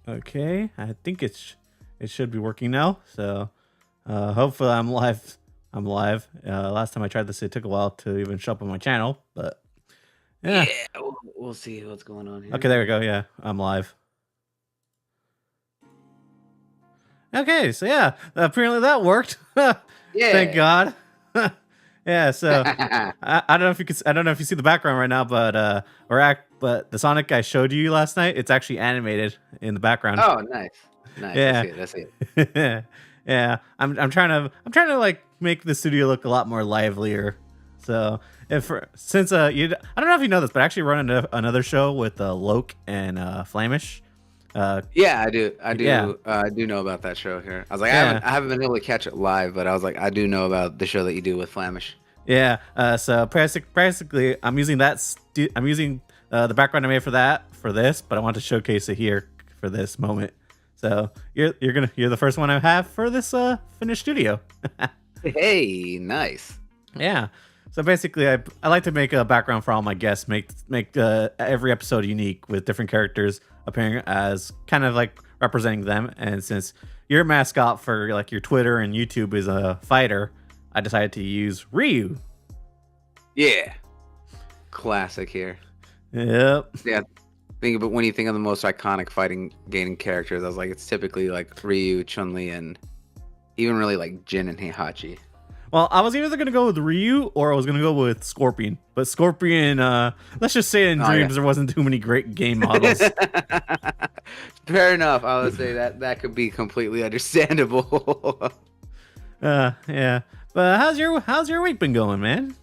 Okay, I think it should be working now. So hopefully I'm live. I'm live. Last time I tried this, it took a while to even show up on my channel, but yeah. Yeah, we'll see what's going on here. Okay, there we go. Yeah, I'm live. Okay, so yeah, apparently that worked. Thank Yeah. God. Yeah, so I don't know if you can. I don't know if you see the background right now, but the Sonic I showed you last night, it's actually animated in the background. Oh, nice. Nice. I Yeah. see it. I see it. Yeah. I'm trying to like make the studio look a lot more livelier. So if since you I don't know if you know this, but I actually run another show with Loke and Flamish. Yeah, I do. Yeah. I do know about that show here. I was like, Yeah. I haven't been able to catch it live, but I was like, I do know about the show that you do with Flamish. Yeah. So basically, I'm using I'm using the background I made for this, but I want to showcase it here for this moment. So you're the first one I have for this finished studio. Hey, nice. Yeah. So basically, I like to make a background for all my guests, make every episode unique with different characters appearing as kind of like representing them. And since your mascot for like your Twitter and YouTube is a fighter, I decided to use Ryu. Yeah. Classic here. Yep. Yeah. Think about when you think of the most iconic fighting gaming characters, I was like, it's typically like Ryu, Chun-Li, and even really like Jin and Heihachi. Well, I was either gonna go with Ryu or I was gonna go with Scorpion. But Scorpion, let's just say in Dreams there wasn't too many great game models. Fair enough. I would say that could be completely understandable. Yeah. But how's your week been going, man?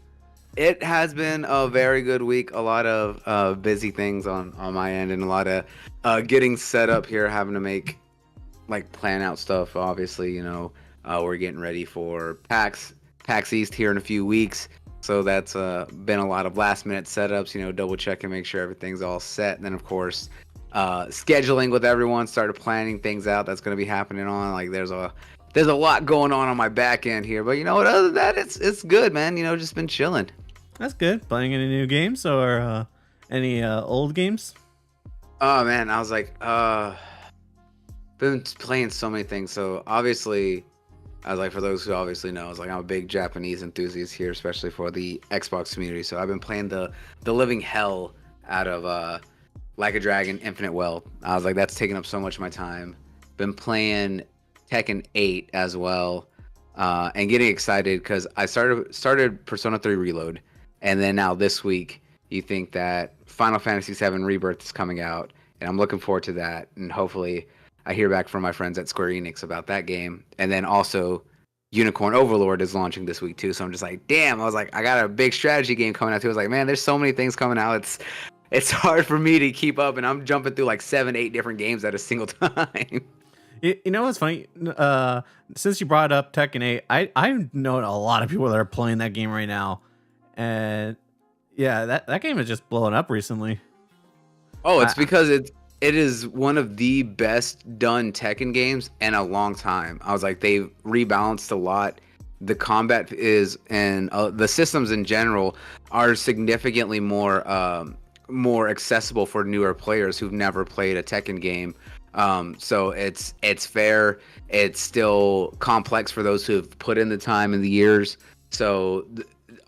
It has been a very good week. A lot of busy things on my end, and a lot of getting set up here, having to plan out stuff. Obviously, we're getting ready for PAX East here in a few weeks. So that's been a lot of last minute setups, double check and make sure everything's all set. And then of course, scheduling with everyone, started planning things out that's going to be happening on. Like there's a lot going on my back end here, but what, other than that, it's good, man. Just been chilling. That's good. Playing any new games or any old games? Oh man, I was like, been playing so many things. So obviously, I was like, for those who obviously know, I was like, I'm a big Japanese enthusiast here, especially for the Xbox community. So I've been playing the living hell out of Like a Dragon Infinite Wealth. I was like, that's taking up so much of my time. Been playing Tekken 8 as well, and getting excited because I started Persona 3 Reload, and then now this week you think that Final Fantasy 7 Rebirth is coming out, and I'm looking forward to that, and hopefully I hear back from my friends at Square Enix about that game. And then also Unicorn Overlord is launching this week too, so I'm just like, damn. I was like, I got a big strategy game coming out too. I was like, man, there's so many things coming out, it's hard for me to keep up, and I'm jumping through like 7-8 different games at a single time. You know what's funny? Since you brought up Tekken 8, I know a lot of people that are playing that game right now, and yeah, that game is just blowing up recently. Oh, it's because it is one of the best done Tekken games in a long time. I was like, they've rebalanced a lot. The combat is, and the systems in general are significantly more accessible for newer players who've never played a Tekken game. So it's fair. It's still complex for those who have put in the time and the years. So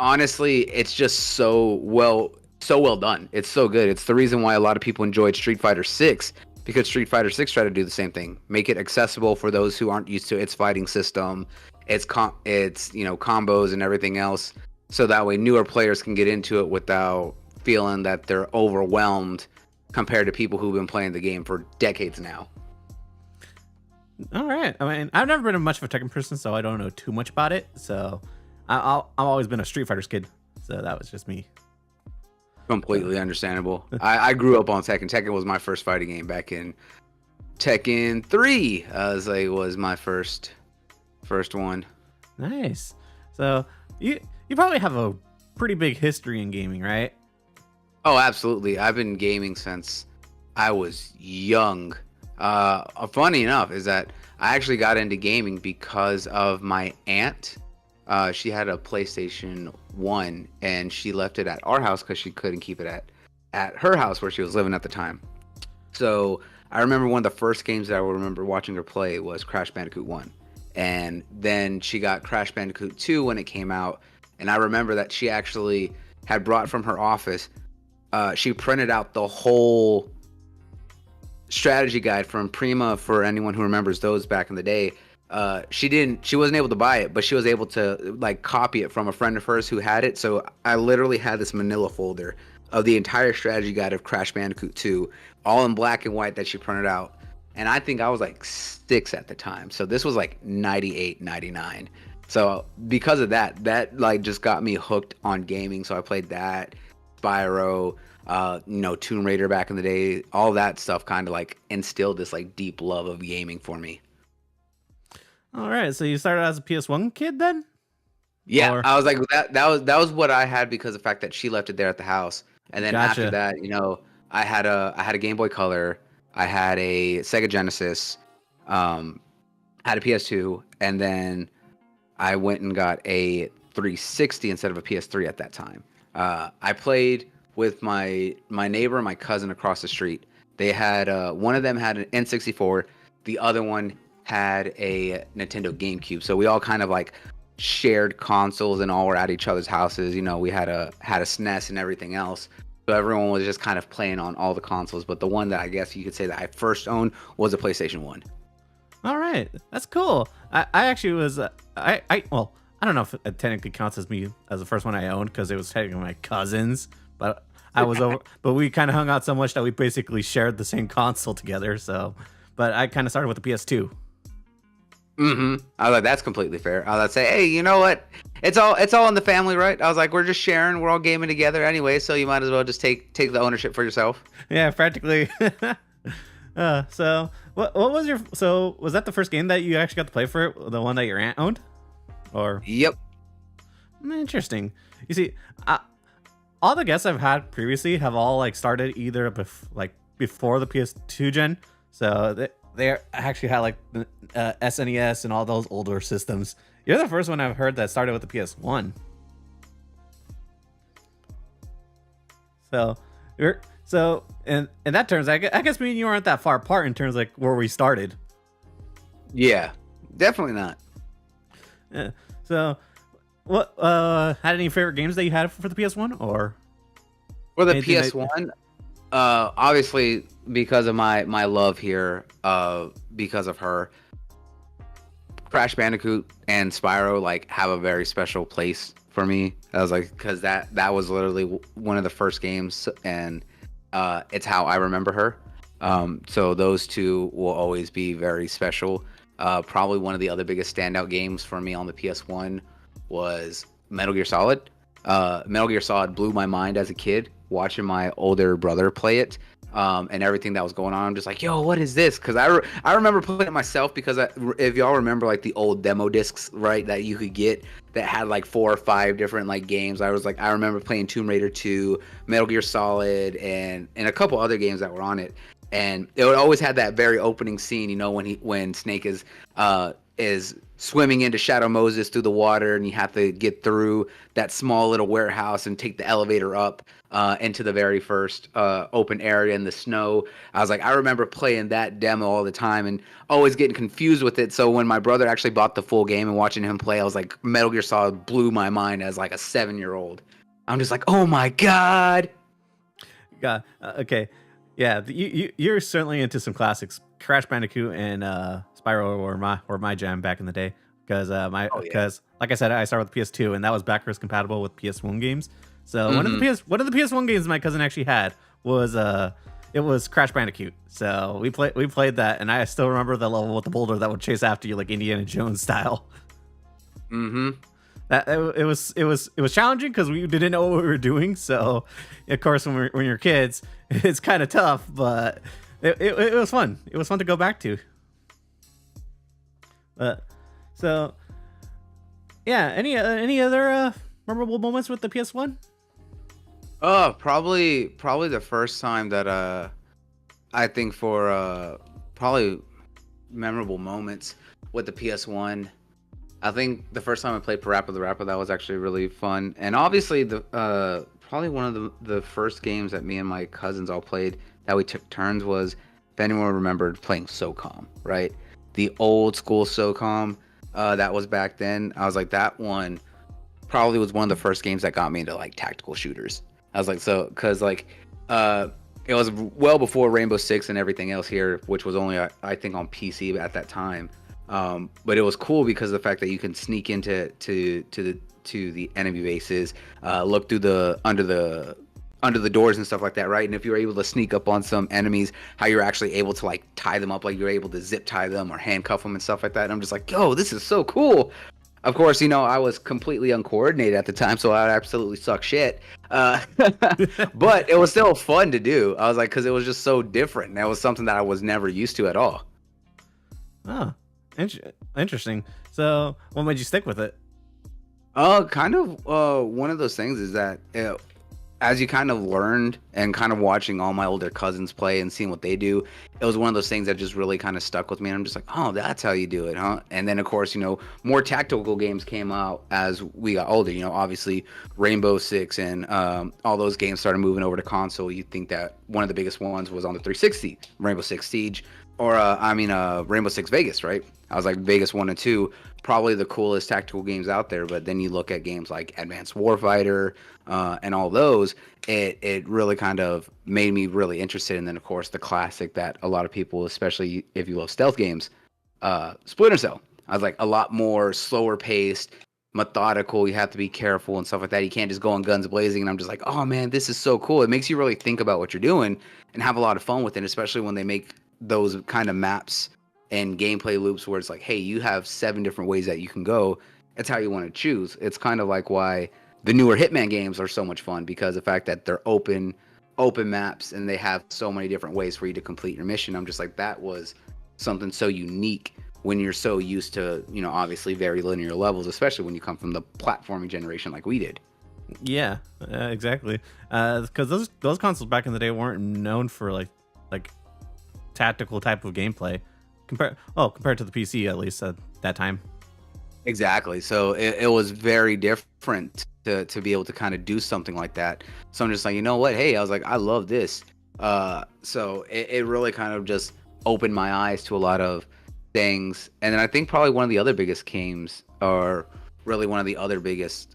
honestly, it's just so well done. It's so good. It's the reason why a lot of people enjoyed Street Fighter 6, because Street Fighter 6 tried to do the same thing, make it accessible for those who aren't used to its fighting system, its combos and everything else, so that way newer players can get into it without feeling that they're overwhelmed compared to people who've been playing the game for decades now. All right. I mean, I've never been much of a Tekken person, so I don't know too much about it. So I've always been a Street Fighter kid, so that was just me. Completely understandable. I grew up on Tekken. Tekken was my first fighting game back in Tekken 3, as it was my first one. Nice. So you probably have a pretty big history in gaming, right? Oh, absolutely. I've been gaming since I was young. Funny enough is that I actually got into gaming because of my aunt. She had a PlayStation 1 and she left it at our house because she couldn't keep it at her house where she was living at the time. So I remember one of the first games that I remember watching her play was Crash Bandicoot 1. And then she got Crash Bandicoot 2 when it came out. And I remember that she actually had brought from her office, she printed out the whole strategy guide from Prima for anyone who remembers those back in the day. She wasn't able to buy it, but she was able to like copy it from a friend of hers who had it. So I literally had this manila folder of the entire strategy guide of Crash Bandicoot 2, all in black and white that she printed out. And I think I was like 6 at the time. So this was like 98, 99. So because of that like just got me hooked on gaming. So I played that, Spyro, Tomb Raider back in the day. All that stuff kind of like instilled this like deep love of gaming for me. All right, so you started as a PS1 kid then? Yeah, I was like that was what I had because of the fact that she left it there at the house. And then Gotcha. after that, I had a Game Boy Color, I had a Sega Genesis, had a PS2, and then I went and got a 360 instead of a PS3 at that time. I played with my neighbor and my cousin across the street. They had one of them had an N64, the other one had a Nintendo GameCube. So we all kind of like shared consoles and all were at each other's houses. We had a SNES and everything else. So everyone was just kind of playing on all the consoles. But the one that I guess you could say that I first owned was a PlayStation 1. All right, that's cool. I actually was I don't know if it technically counts as me as the first one I owned because it was technically my cousin's, but I was over. But we kind of hung out so much that we basically shared the same console together. So, but I kind of started with the PS2. I was like, that's completely fair. I was like, say, hey, you know what? It's all in the family, right? I was like, we're just sharing. We're all gaming together anyway, so you might as well just take the ownership for yourself. Yeah, practically. So what was your? So was that the first game that you actually got to play for it? The one that your aunt owned, or? Yep. Interesting. You see, all the guests I've had previously have all like started either before the PS2 gen. So they actually had like the SNES and all those older systems. You're the first one I've heard that started with the PS1. So in that terms, I guess me and you aren't that far apart in terms of like where we started. Yeah, definitely not. Yeah. So what had any favorite games that you had for the PS1 or? For the PS1, obviously because of my love here, because of her, Crash Bandicoot and Spyro like have a very special place for me. I was like, because that was literally one of the first games, and it's how I remember her. So those two will always be very special. Probably one of the other biggest standout games for me on the PS1 was Metal Gear Solid. Metal Gear Solid blew my mind as a kid, watching my older brother play it. And everything that was going on, I'm just like, yo, what is this? Because I remember playing it myself because if y'all remember like the old demo discs, right, that you could get that had like 4 or 5 different like games. I remember playing Tomb Raider 2, Metal Gear Solid, and a couple other games that were on it. And it would always have that very opening scene, when Snake is swimming into Shadow Moses through the water, and you have to get through that small little warehouse and take the elevator up into the very first open area in the snow. I remember playing that demo all the time and always getting confused with it. So when my brother actually bought the full game and watching him play, I was like, Metal Gear Solid blew my mind as like a 7-year-old. I'm just like, oh my god. God, okay, yeah, you're certainly into some classics. Crash Bandicoot and Spyro were my jam back in the day because like I said, I started with PS2 and that was backwards compatible with PS1 games. So one of the PS1 games my cousin actually had was it was Crash Bandicoot. So we played that, and I still remember the level with the boulder that would chase after you like Indiana Jones style. That it was challenging because we didn't know what we were doing. So of course when you're kids, it's kind of tough, but it was fun. It was fun to go back to. So yeah, any other memorable moments with the PS1? Oh, probably the first time that I think for probably memorable moments with the PS1. I think the first time I played Parappa the Rapper, that was actually really fun. And obviously probably one of the first games that me and my cousins all played that we took turns was if anyone remembered playing SOCOM, right? The old school SOCOM that was back then. I was like, that one probably was one of the first games that got me into like tactical shooters. I was like, so because like it was well before Rainbow Six and everything else here, which was only I think on PC at that time. But it was cool because of the fact that you can sneak into the enemy bases, look through the under the doors and stuff like that, right? And if you're able to sneak up on some enemies, how you're actually able to like tie them up, like you're able to zip tie them or handcuff them and stuff like that. And I'm just like, yo, this is so cool. Of course, I was completely uncoordinated at the time, so I absolutely suck shit. But it was still fun to do. I was like, because it was just so different. And that was something that I was never used to at all. Oh, interesting. So, what made you stick with it? Kind of one of those things is that as you kind of learned and kind of watching all my older cousins play and seeing what they do, it was one of those things that just really kind of stuck with me. And I'm just like, oh, that's how you do it, huh? And then, of course, more tactical games came out as we got older. Obviously Rainbow Six and all those games started moving over to console. You think that one of the biggest ones was on the 360, Rainbow Six Siege, or Rainbow Six Vegas, right? I was like Vegas 1 and 2, probably the coolest tactical games out there. But then you look at games like Advanced Warfighter and all those, it really kind of made me really interested. And then, of course, the classic that a lot of people, especially if you love stealth games, Splinter Cell. I was like a lot more slower paced, methodical. You have to be careful and stuff like that. You can't just go on guns blazing. And I'm just like, oh, man, this is so cool. It makes you really think about what you're doing and have a lot of fun with it, especially when they make those kind of maps and gameplay loops where it's like, hey, you have 7 different ways that you can go. It's how you want to choose. It's kind of like why the newer Hitman games are so much fun, because the fact that they're open maps and they have so many different ways for you to complete your mission. I'm just like, that was something so unique when you're so used to, obviously very linear levels, especially when you come from the platforming generation like we did. Yeah, exactly. Because those consoles back in the day weren't known for like tactical type of gameplay. Compared to the PC, at least at that time. Exactly. So it was very different to be able to kind of do something like that. So I'm just like, you know what? Hey, I was like, I love this. So it really kind of just opened my eyes to a lot of things. And then I think probably one of the other biggest games, or really one of the other biggest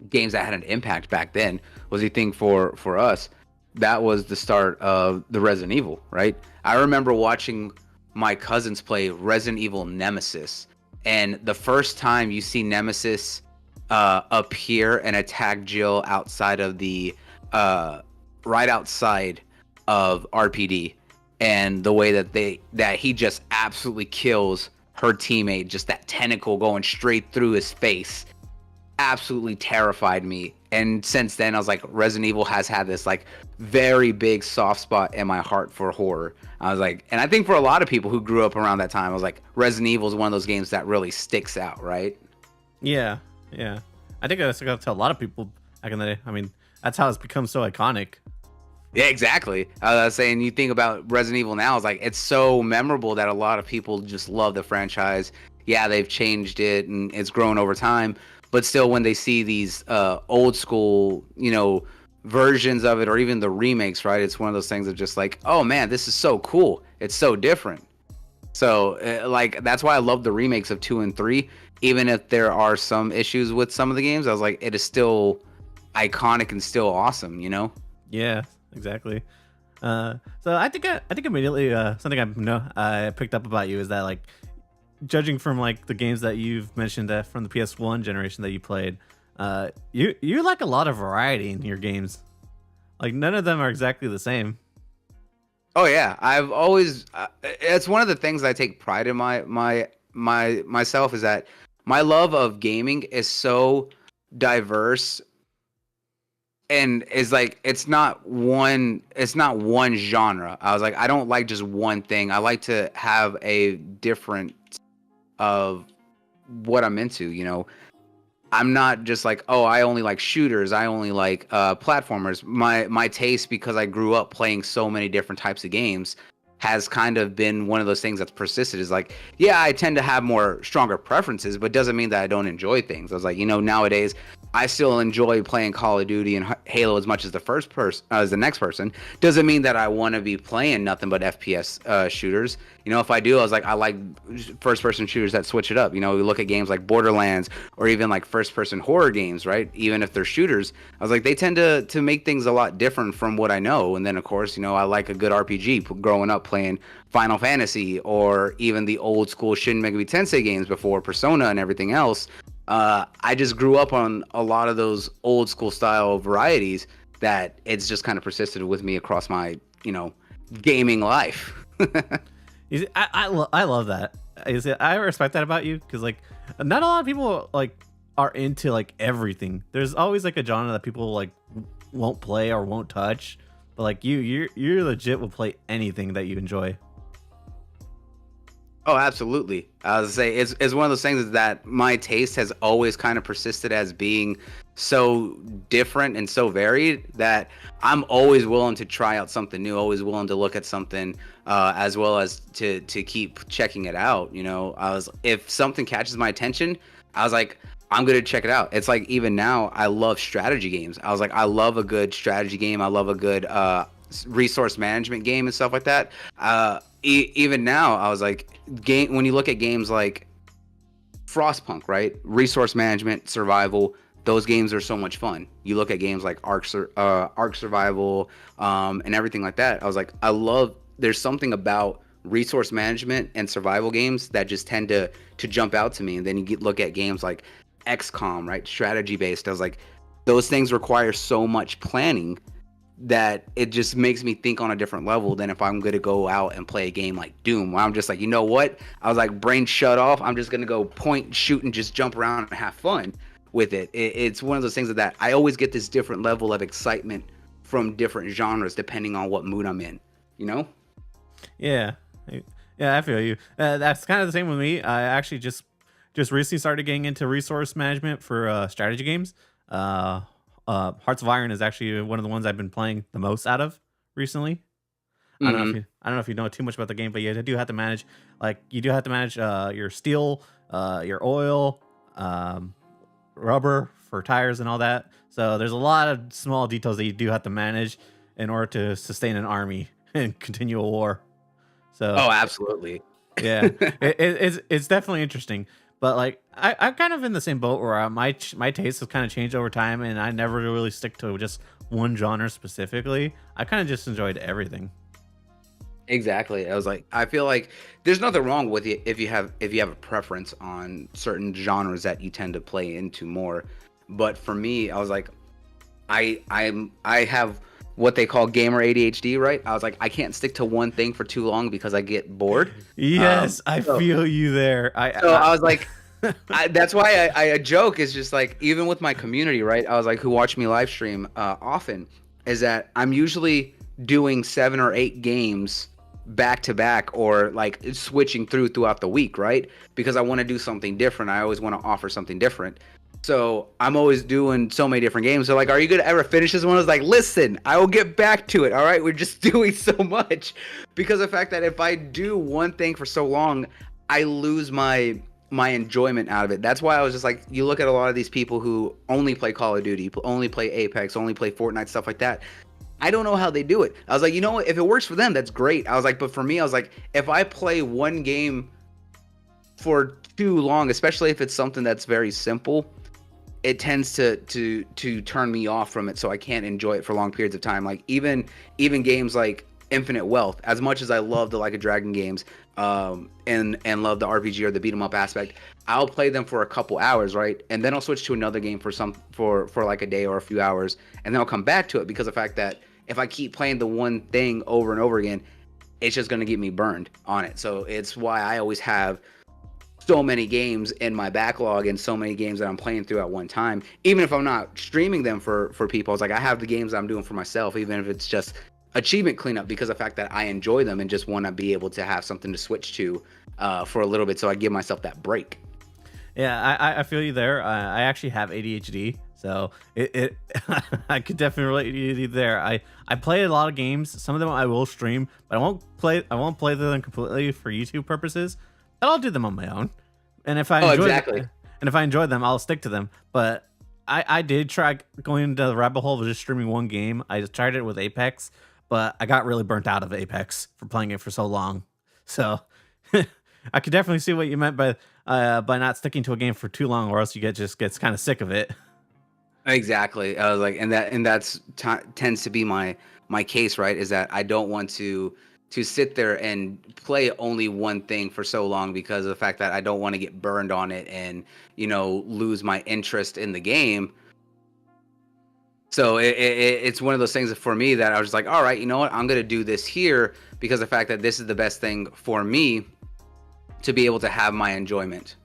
games that had an impact back then, was the thing for us. That was the start of the Resident Evil, right? I remember watching my cousins play Resident Evil Nemesis, and the first time you see Nemesis appear and attack Jill outside of the right outside of RPD, and the way that he just absolutely kills her teammate, just that tentacle going straight through his face, absolutely terrified me. And since then, I was like, Resident Evil has had this like very big soft spot in my heart for horror. I was like, and I think for a lot of people who grew up around that time, I was like, Resident Evil is one of those games that really sticks out, right? Yeah. I think that's to a lot of people back in the day. I mean, that's how it's become so iconic. Yeah, exactly. I was saying, you think about Resident Evil now, it's like, it's so memorable that a lot of people just love the franchise. Yeah, they've changed it and it's grown over time. But still, when they see these old school, versions of it, or even the remakes, right? It's one of those things of just like, oh man, this is so cool. It's so different. So that's why I love the remakes of 2 and 3. Even if there are some issues with some of the games, I was like, it is still iconic and still awesome, Yeah, exactly. So I think immediately something I picked up about you is that, like, judging from like the games that you've mentioned from the PS1 generation that you played, you like a lot of variety in your games. Like, none of them are exactly the same. Oh yeah, I've always it's one of the things I take pride in myself, is that my love of gaming is so diverse, and is like, it's not one genre. I was like, I don't like just one thing. I like to have a different of what I'm into. I'm not just like, oh, I only like shooters, I only like platformers. My taste, because I grew up playing so many different types of games, has kind of been one of those things that's persisted. Is like, yeah, I tend to have stronger preferences, but doesn't mean that I don't enjoy things. I was like, nowadays I still enjoy playing Call of Duty and Halo as much as the first person as the next person. Doesn't mean that I want to be playing nothing but FPS shooters. You know, if I do, I was like, I like first person shooters that switch it up. You know, we look at games like Borderlands or even like first person horror games, right? Even if they're shooters, I was like, they tend to make things a lot different from what I know. And then of course, you know, I like a good RPG. Growing up playing Final Fantasy or even the old school Shin Megami Tensei games before Persona and everything else. I just grew up on a lot of those old school style varieties that it's just kind of persisted with me across my, you know, gaming life. You see, I love that. I respect that about you because like not a lot of people like are into like everything. There's always like a genre that people like won't play or won't touch, but like you're legit will play anything that you enjoy. Oh, absolutely. I was say it's one of those things that my taste has always kind of persisted as being so different and so varied that I'm always willing to try out something new, always willing to look at something as well as to keep checking it out. You know, if something catches my attention, I was like, I'm going to check it out. It's like even now I love strategy games. I was like, I love a good strategy game. I love a good resource management game and stuff like that. Even now, I was like, when you look at games like Frostpunk, right? Resource management, survival, those games are so much fun. You look at games like Ark Survival, and everything like that. I was like, there's something about resource management and survival games that just tend to jump out to me. And then you look at games like XCOM, right? Strategy based. I was like, those things require so much planning that it just makes me think on a different level than if I'm going to go out and play a game like Doom, where I'm just like, you know what? I was like, brain shut off. I'm just going to go point, shoot, and just jump around and have fun with it. It's one of those things that I always get this different level of excitement from different genres depending on what mood I'm in, you know? Yeah. Yeah, I feel you. That's kind of the same with me. I actually just recently started getting into resource management for strategy games. Hearts of Iron is actually one of the ones I've been playing the most out of recently. I don't know if you know too much about the game, but you do have to manage your steel, your oil, rubber for tires and all that. So there's a lot of small details that you do have to manage in order to sustain an army and continue a war. So absolutely. Yeah, it's definitely interesting. But like I'm kind of in the same boat where my taste has kind of changed over time, and I never really stick to just one genre specifically. I kind of just enjoyed everything. Exactly. I was like, I feel like there's nothing wrong with it if you have a preference on certain genres that you tend to play into more. But for me, I was like, I have what they call gamer ADHD, right? I was like, I can't stick to one thing for too long because I get bored. Yes, I feel you there. I was like, that's why I joke is just like, even with my community, right? I was like, who watch me live stream often, is that I'm usually doing 7 or 8 games back to back or like switching throughout the week, right? Because I want to do something different. I always want to offer something different. So I'm always doing so many different games. So like, are you gonna ever finish this one? I was like, listen, I will get back to it. All right, we're just doing so much because of the fact that if I do one thing for so long, I lose my enjoyment out of it. That's why I was just like, you look at a lot of these people who only play Call of Duty, only play Apex, only play Fortnite, stuff like that. I don't know how they do it. I was like, you know what? If it works for them, that's great. I was like, but for me, I was like, if I play one game for too long, especially if it's something that's very simple, it tends to turn me off from it, so I can't enjoy it for long periods of time. Like even games like Infinite Wealth, as much as I love the Like a Dragon games, and love the RPG or the beat 'em up aspect, I'll play them for a couple hours, right? And then I'll switch to another game for like a day or a few hours, and then I'll come back to it because of the fact that if I keep playing the one thing over and over again, it's just gonna get me burned on it. So it's why I always have so many games in my backlog and so many games that I'm playing through at one time. Even if I'm not streaming them for people, it's like I have the games I'm doing for myself, even if it's just achievement cleanup, because of the fact that I enjoy them and just want to be able to have something to switch to for a little bit, so I give myself that break. Yeah, I feel you there. I actually have ADHD, so it I could definitely relate to you there. I play a lot of games. Some of them I will stream, but I won't play them completely for YouTube purposes. I'll do them on my own, and if I enjoy them, I'll stick to them. But I did try going into the rabbit hole of just streaming one game. I just tried it with Apex, but I got really burnt out of Apex for playing it for so long. So I could definitely see what you meant by not sticking to a game for too long, or else you just gets kind of sick of it. Exactly. I was like, that's tends to be my case, right? Is that I don't want to sit there and play only one thing for so long because of the fact that I don't want to get burned on it and, lose my interest in the game. So it's one of those things for me that I was just like, all right, you know what? I'm going to do this here because of the fact that this is the best thing for me to be able to have my enjoyment.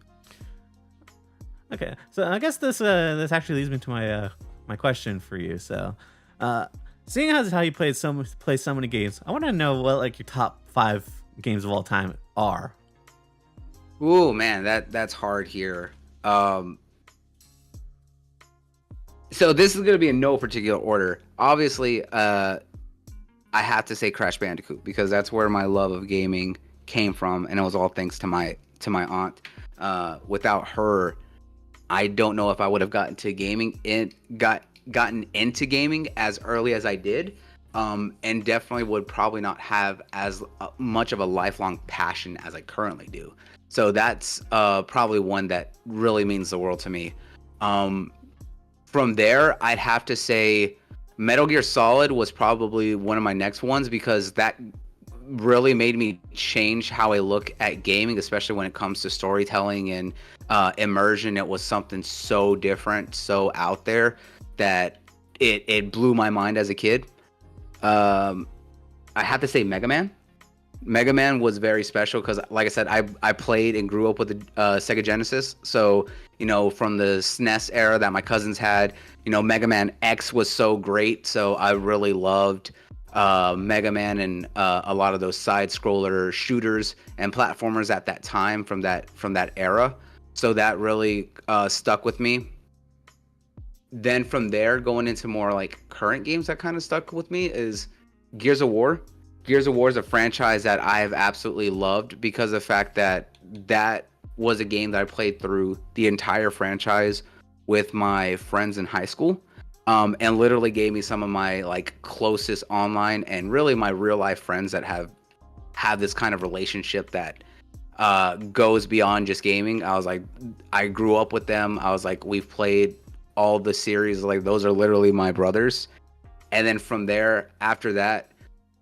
Okay, so I guess this actually leads me to my question for you. So, seeing as how you play so many games, I want to know what like your top 5 games of all time are. Ooh, man, that's hard here. So this is going to be in no particular order. Obviously, I have to say Crash Bandicoot because that's where my love of gaming came from, and it was all thanks to my aunt. Without her, I don't know if I would have gotten into gaming as early as I did, and definitely would probably not have as much of a lifelong passion as I currently do. So that's probably one that really means the world to me. From there, I'd have to say Metal Gear Solid was probably one of my next ones because that really made me change how I look at gaming, especially when it comes to storytelling and immersion. It was something so different, so out there that it blew my mind as a kid. I have to say Mega Man. Mega Man was very special because, like I said, I played and grew up with the Sega Genesis. So, from the SNES era that my cousins had, Mega Man X was so great. So I really loved Mega Man and a lot of those side-scroller shooters and platformers at that time from that era. So that really stuck with me. Then from there, going into more like current games that kind of stuck with me is Gears of War. Gears of War is a franchise that I have absolutely loved because of the fact that that was a game that I played through the entire franchise with my friends in high school, and literally gave me some of my like closest online and really my real life friends that have this kind of relationship that goes beyond just gaming. I was like, I grew up with them. I was like, we've played all the series. Like those are literally my brothers. And then from there, after that,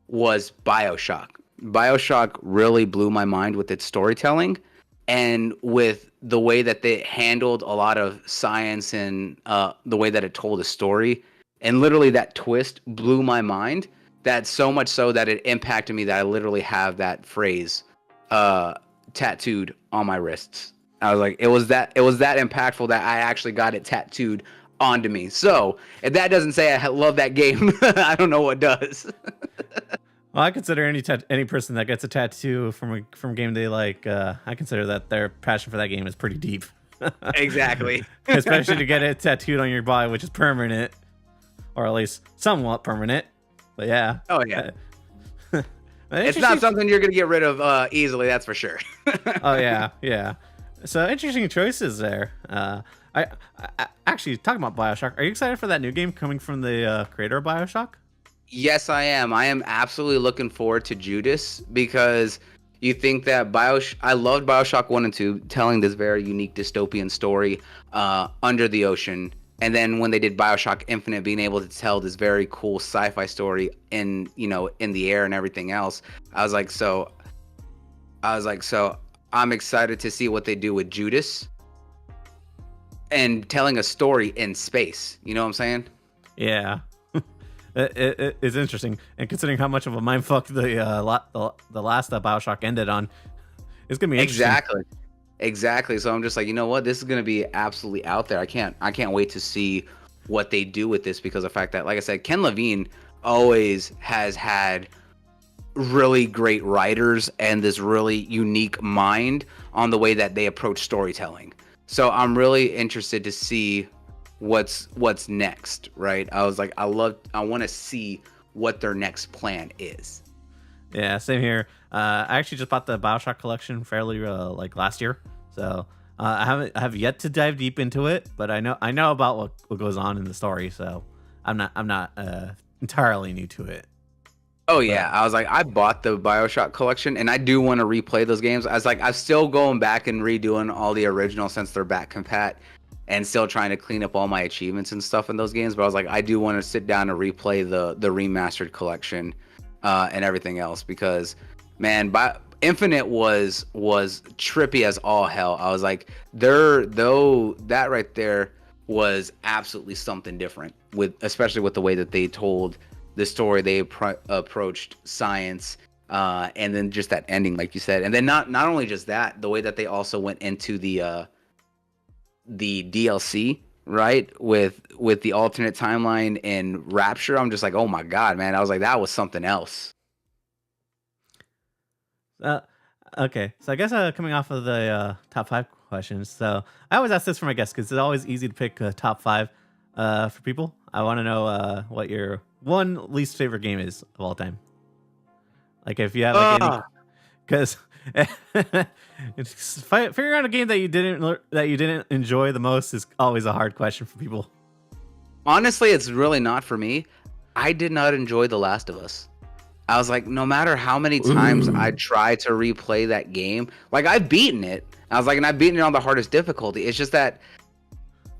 was BioShock. BioShock really blew my mind with its storytelling and with the way that they handled a lot of science and the way that it told a story. And literally that twist blew my mind. That so much so that it impacted me that I literally have that phrase tattooed on my wrists. I was like, it was that impactful that I actually got it tattooed onto me. So if that doesn't say I love that game, I don't know what does. Well, I consider any person that gets a tattoo from a game they like, I consider that their passion for that game is pretty deep. Exactly. Especially to get it tattooed on your body, which is permanent, or at least somewhat permanent. But yeah. Oh yeah. It's not something you're gonna get rid of easily, that's for sure. Oh yeah. So interesting choices there. I actually talking about BioShock. Are you excited for that new game coming from the creator of BioShock? Yes, I am. I am absolutely looking forward to Judas because you think that I loved BioShock 1 and 2, telling this very unique dystopian story under the ocean. And then when they did BioShock Infinite, being able to tell this very cool sci-fi story in the air and everything else, I was like, so I'm excited to see what they do with Judas and telling a story in space. You know what I'm saying? Yeah. It is interesting, and considering how much of a mindfuck the last BioShock ended on, it's gonna be interesting. Exactly. So I'm just like, you know what, this is gonna be absolutely out there. I can't wait to see what they do with this because of the fact that, like I said, Ken Levine always has had really great writers and this really unique mind on the way that they approach storytelling. So I'm really interested to see what's next, right? I was like, I want to see what their next plan is. Yeah, same here. I actually just bought the BioShock collection fairly like last year, so I have yet to dive deep into it, but I know about what goes on in the story, so I'm not entirely new to it. Oh But yeah, I was like, I bought the BioShock collection, and I do want to replay those games. I was like, I'm still going back and redoing all the original since they're back compat, and still trying to clean up all my achievements and stuff in those games. But I was like, I do want to sit down and replay the remastered collection, and everything else because, man, Infinite was trippy as all hell. I was like, that right there was absolutely something different especially with the way that they told the story. They approached science, and then just that ending, like you said, and then not only just that, the way that they also went into the DLC, right, with the alternate timeline and Rapture. I'm just like, oh my god, man! I was like, that was something else. Okay, so I guess coming off of the top 5 questions, so I always ask this for my guests because it's always easy to pick a top 5 for people. I want to know what your one least favorite game is of all time. Like if you have like any, because figuring out a game that you didn't enjoy the most is always a hard question for people. Honestly, it's really not for me. I did not enjoy The Last of Us. I was like, no matter how many times I try to replay that game, like I've beaten it. I was like, and I've beaten it on the hardest difficulty. It's just that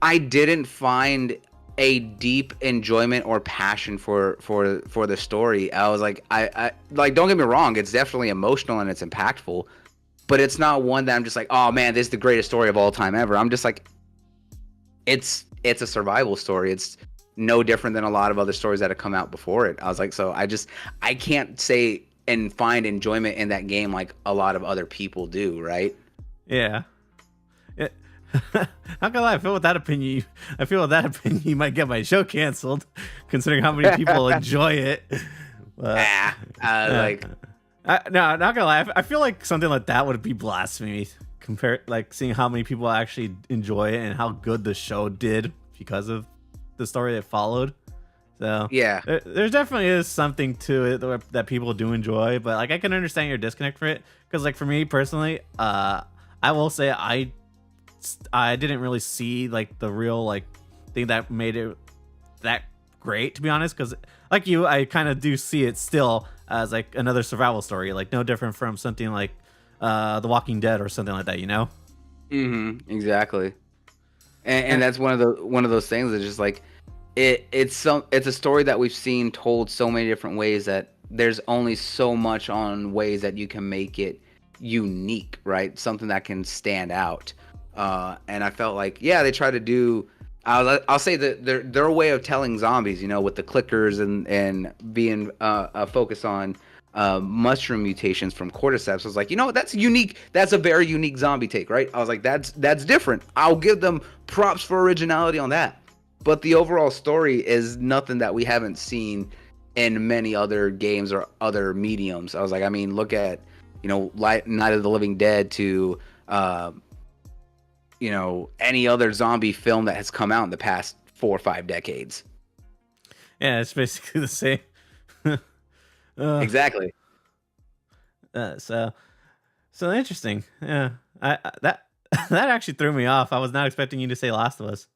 I didn't find a deep enjoyment or passion for the story. I was like, I like, don't get me wrong, it's definitely emotional and it's impactful, but it's not one that I'm just like, oh man, this is the greatest story of all time ever. I'm just like, it's a survival story. It's no different than a lot of other stories that have come out before it. I was like, so I can't say and find enjoyment in that game like a lot of other people do, right? Yeah. Not gonna lie, I feel with that opinion you might get my show canceled, considering how many people enjoy it. No, not gonna lie, I feel like something like that would be blasphemy. Like seeing how many people actually enjoy it and how good the show did because of the story that followed. So yeah, there definitely is something to it that people do enjoy, but like I can understand your disconnect for it because like for me personally, I will say I didn't really see like the real like thing that made it that great, to be honest, because like you, I kind of do see it still as like another survival story, like no different from something like The Walking Dead or something like that, you know? Exactly. And that's one of those things that's just like it's a story that we've seen told so many different ways that there's only so much on ways that you can make it unique, right? Something that can stand out. And I felt like, yeah, they try to do. I'll say that their way of telling zombies, you know, with the clickers and being focused on mushroom mutations from cordyceps. I was like, you know, that's unique. That's a very unique zombie take, right? I was like, that's different. I'll give them props for originality on that. But the overall story is nothing that we haven't seen in many other games or other mediums. I was like, I mean, look at, you know, Night of the Living Dead to you know, any other zombie film that has come out in the past 4 or 5 decades. Yeah, it's basically the same. Exactly. So interesting. Yeah, that actually threw me off. I was not expecting you to say Last of Us.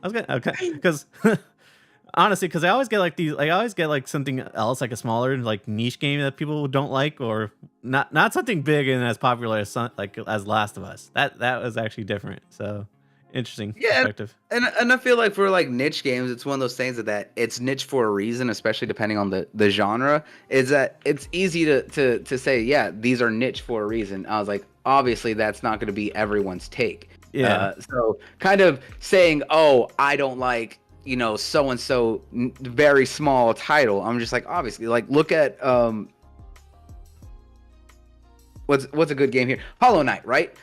I was gonna, okay, because honestly, because I always get like something else, like a smaller like niche game that people don't like, or not something big and as popular as as Last of Us. That was actually different. So interesting perspective. And I feel like for like niche games, it's one of those things that it's niche for a reason, especially depending on the genre. Is that it's easy to say, yeah, these are niche for a reason. I was like, obviously that's not going to be everyone's take. Yeah. So kind of saying, oh, I don't like, you know, so and so very small title. I'm just like, obviously, like look at what's a good game here? Hollow Knight, right?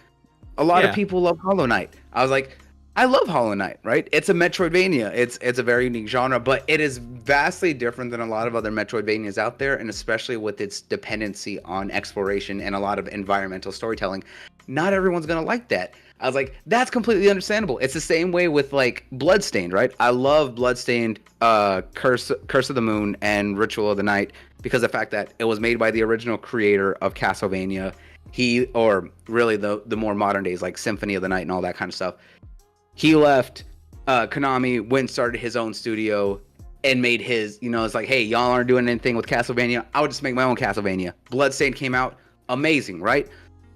A lot of people love Hollow Knight. I was like, I love Hollow Knight, right? It's a Metroidvania. It's a very unique genre, but it is vastly different than a lot of other Metroidvanias out there, and especially with its dependency on exploration and a lot of environmental storytelling. Not everyone's gonna like that. I was like, that's completely understandable. It's the same way with like Bloodstained, right? I love Bloodstained, Curse of the Moon, and Ritual of the Night because of the fact that it was made by the original creator of Castlevania, or really the more modern days, like Symphony of the Night and all that kind of stuff. He left Konami, went and started his own studio and made his, it's like, hey, y'all aren't doing anything with Castlevania. I would just make my own Castlevania. Bloodstained came out, amazing, right?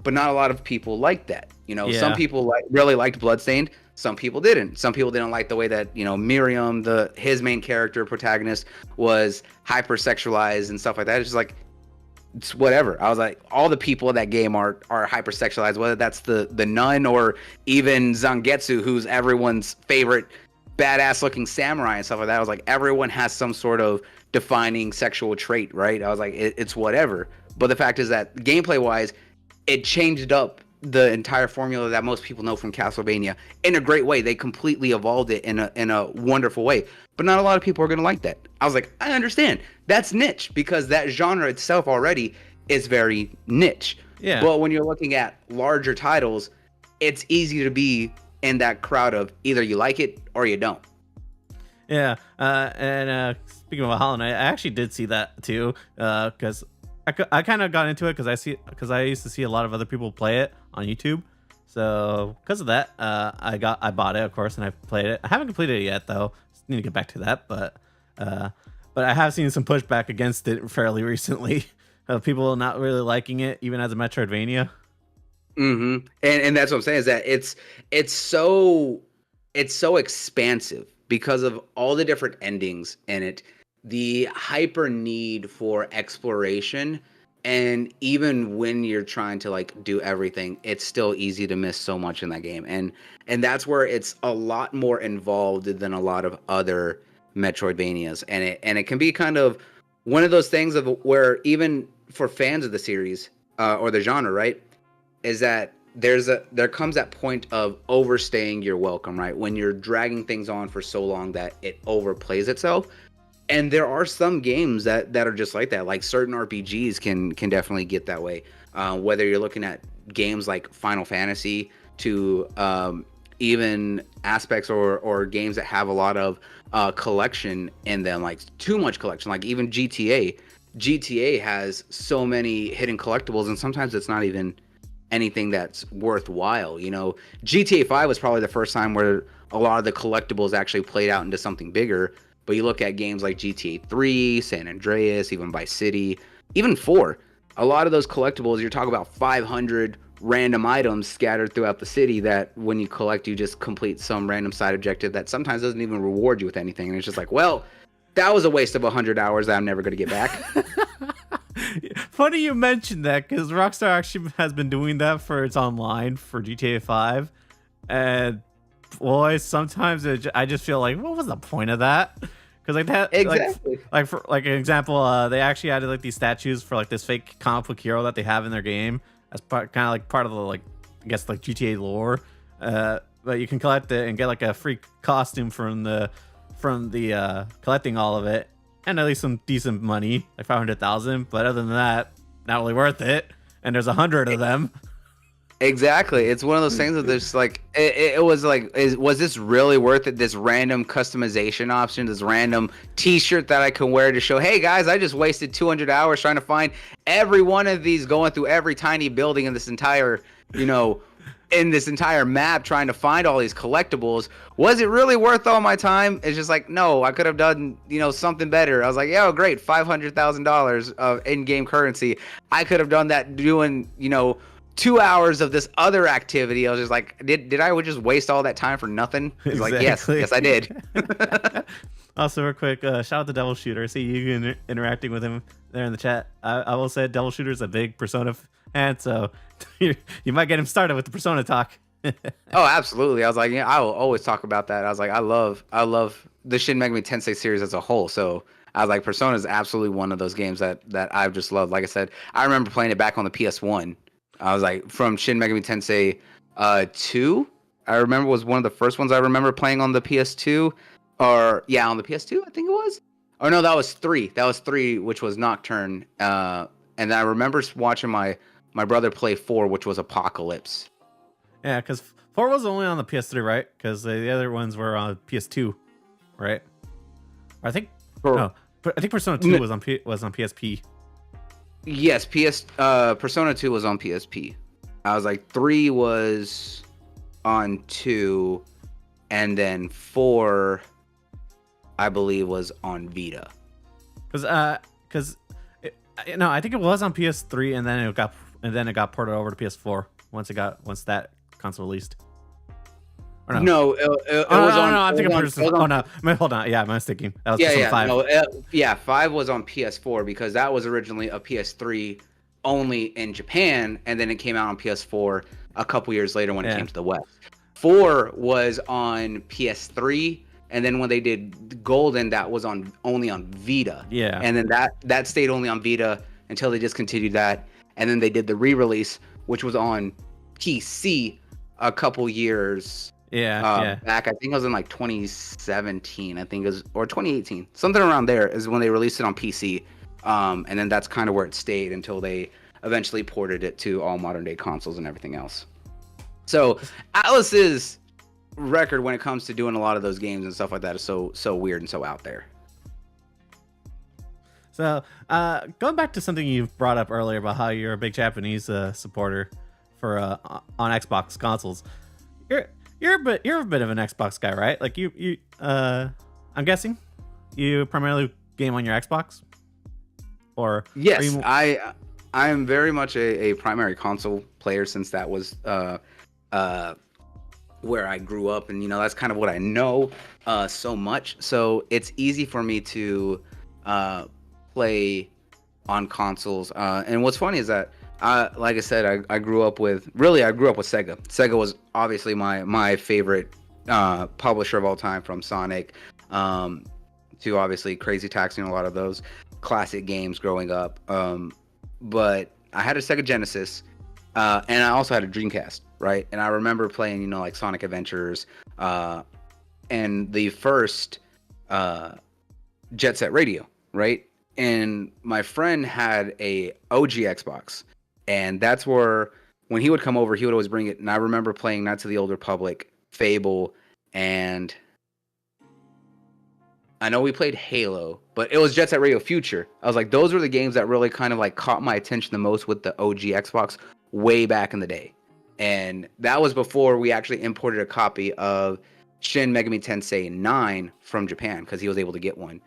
But not a lot of people liked that. Some people really liked Bloodstained. Some people didn't. Some people didn't like the way that, Miriam, his main character protagonist, was hypersexualized and stuff like that. It's just like, it's whatever. I was like, all the people in that game are hypersexualized, whether that's the nun or even Zangetsu, who's everyone's favorite badass looking samurai and stuff like that. I was like, everyone has some sort of defining sexual trait, right? I was like, it's whatever. But the fact is that gameplay wise, it changed up the entire formula that most people know from Castlevania in a great way. They completely evolved it in a wonderful way. But not a lot of people are going to like that. I was like, I understand. That's niche because that genre itself already is very niche. Yeah. But when you're looking at larger titles, it's easy to be in that crowd of either you like it or you don't. Yeah. And speaking of Hollow Knight, I actually did see that too, because I kind of got into it because I used to see a lot of other people play it on YouTube. So because of that, I bought it, of course, and I played it. I haven't completed it yet though. Need to get back to that, but I have seen some pushback against it fairly recently. People not really liking it, even as a Metroidvania. Mm-hmm. And that's what I'm saying is that it's so expansive because of all the different endings in it, the hyper need for exploration, and even when you're trying to like do everything, it's still easy to miss so much in that game. And that's where it's a lot more involved than a lot of other Metroidvanias. And it can be kind of one of those things of where even for fans of the series or the genre, right, is that there comes that point of overstaying your welcome, right? When you're dragging things on for so long that it overplays itself. And there are some games that are just like that. Like certain RPGs can definitely get that way. Whether you're looking at games like Final Fantasy to even aspects or games that have a lot of collection in them, like too much collection, like even GTA. GTA has so many hidden collectibles, and sometimes it's not even anything that's worthwhile. GTA 5 was probably the first time where a lot of the collectibles actually played out into something bigger. But you look at games like GTA 3, San Andreas, even Vice City, even 4. A lot of those collectibles, you're talking about 500 random items scattered throughout the city that when you collect, you just complete some random side objective that sometimes doesn't even reward you with anything. And it's just like, well, that was a waste of 100 hours that I'm never going to get back. Funny you mentioned that, because Rockstar actually has been doing that for its online for GTA 5. And boy, sometimes I just feel like, what was the point of that? Because like that, exactly. Like for like an example, they actually added like these statues for like this fake comic book hero that they have in their game as part of the like, I guess like GTA lore. But you can collect it and get like a free costume from the collecting all of it, and at least some decent money, like 500,000. But other than that, not really worth it. And there's 100 of them. Exactly. It's one of those things that there's like, it was like, was this really worth it? This random customization option, this random t-shirt that I can wear to show, hey guys, I just wasted 200 hours trying to find every one of these, going through every tiny building in this entire, in this entire map, trying to find all these collectibles. Was it really worth all my time? It's just like, no, I could have done, something better. I was like, yeah, great. $500,000 of in-game currency. I could have done that doing, 2 hours of this other activity. I was just like, did I just waste all that time for nothing? He's exactly. Like, yes, I did. Also, real quick, shout out to Devil Shooter. I see you interacting with him there in the chat. I will say Devil Shooter is a big Persona fan, so you might get him started with the Persona talk. Oh, absolutely. I was like, I will always talk about that. I was like, I love the Shin Megami Tensei series as a whole. So I was like, Persona is absolutely one of those games that I've just loved. Like I said, I remember playing it back on the PS1. I was like, from Shin Megami Tensei 2, I remember was one of the first ones I remember playing on the PS2. On the PS2, I think it was. Oh, no, that was 3. That was 3, which was Nocturne. And I remember watching my brother play 4, which was Apocalypse. Yeah, because 4 was only on the PS3, right? Because the other ones were on PS2, right? I think Persona 2 was on PSP. Yes, Persona 2 was on PSP. I was like 3 was on 2, and then 4 I believe was on Vita. Because no, I think it was on PS3, and then it got ported over to PS4 once that console released. Or no? No, it was on. No, I think it was on, oh no, hold on. Yeah, I'm mistaken. That was yeah, Persona yeah, 5. no, 5 was on PS4 because that was originally a PS3 only in Japan, and then it came out on PS4 a couple years later when it came to the West. 4 was on PS3, and then when they did Golden, that was only on Vita. Yeah. And then that stayed only on Vita until they discontinued that, and then they did the re-release, which was on PC a couple years. Back, I think it was in like 2017, I think it was, or 2018, something around there is when they released it on PC. And then that's kind of where it stayed until they eventually ported it to all modern day consoles and everything else. So Atlus's record when it comes to doing a lot of those games and stuff like that is so weird and so out there. So going back to something you brought up earlier about how you're a big Japanese supporter for on Xbox consoles, you're a bit of an Xbox guy, right? Like you I'm guessing you primarily game on your Xbox, or yes, I am very much a primary console player since that was where I grew up, and that's kind of what I know so much. So it's easy for me to play on consoles. And what's funny is that like I said, I grew up with Sega. Sega was obviously my favorite publisher of all time, from Sonic to obviously Crazy Taxi and a lot of those classic games growing up. But I had a Sega Genesis, and I also had a Dreamcast, right? And I remember playing, like Sonic Adventures, and the first Jet Set Radio, right? And my friend had a OG Xbox. And that's where, when he would come over, he would always bring it. And I remember playing Knights of the Old Republic, Fable, and I know we played Halo, but it was Jet Set Radio Future. I was like, those were the games that really kind of like caught my attention the most with the OG Xbox way back in the day. And that was before we actually imported a copy of Shin Megami Tensei 9 from Japan, because he was able to get one.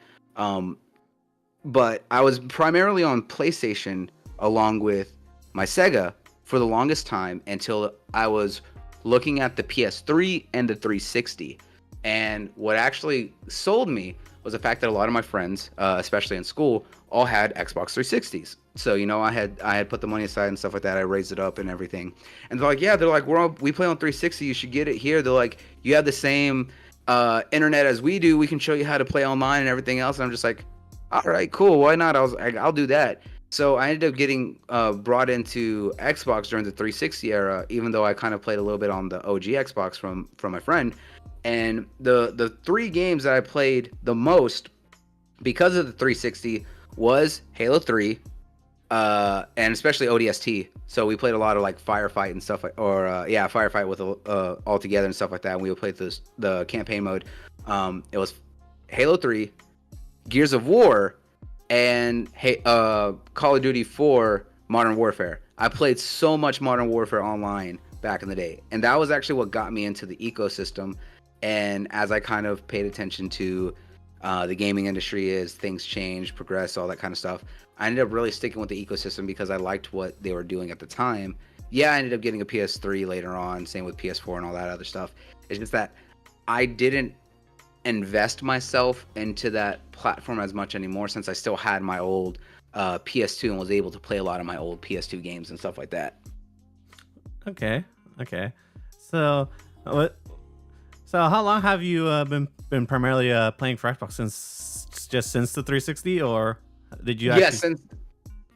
But I was primarily on PlayStation along with my Sega for the longest time, until I was looking at the PS3 and the 360. And what actually sold me was the fact that a lot of my friends, especially in school, all had Xbox 360s. So, I had put the money aside and stuff like that. I raised it up and everything. And they're like, we play on 360. You should get it here. They're like, you have the same internet as we do. We can show you how to play online and everything else. And I'm just like, all right, cool. Why not? I'll do that. So I ended up getting brought into Xbox during the 360 era, even though I kind of played a little bit on the OG Xbox from my friend. And the 3 games that I played the most because of the 360 was Halo 3, and especially ODST. So we played a lot of like Firefight and stuff like, or Firefight with all together and stuff like that. And we would play the campaign mode. It was Halo 3, Gears of War, and Call of Duty 4 Modern Warfare. I played so much Modern Warfare online back in the day, and that was actually what got me into the ecosystem. And as I kind of paid attention to the gaming industry as things change, progress, all that kind of stuff, I ended up really sticking with the ecosystem because I liked what they were doing at the time. Yeah, I ended up getting a PS3 later on, same with PS4 and all that other stuff. It's just that I didn't invest myself into that platform as much anymore, since I still had my old PS2 and was able to play a lot of my old PS2 games and stuff like that. Okay. So how long have you been primarily playing for Xbox? Since the 360, or did you? Since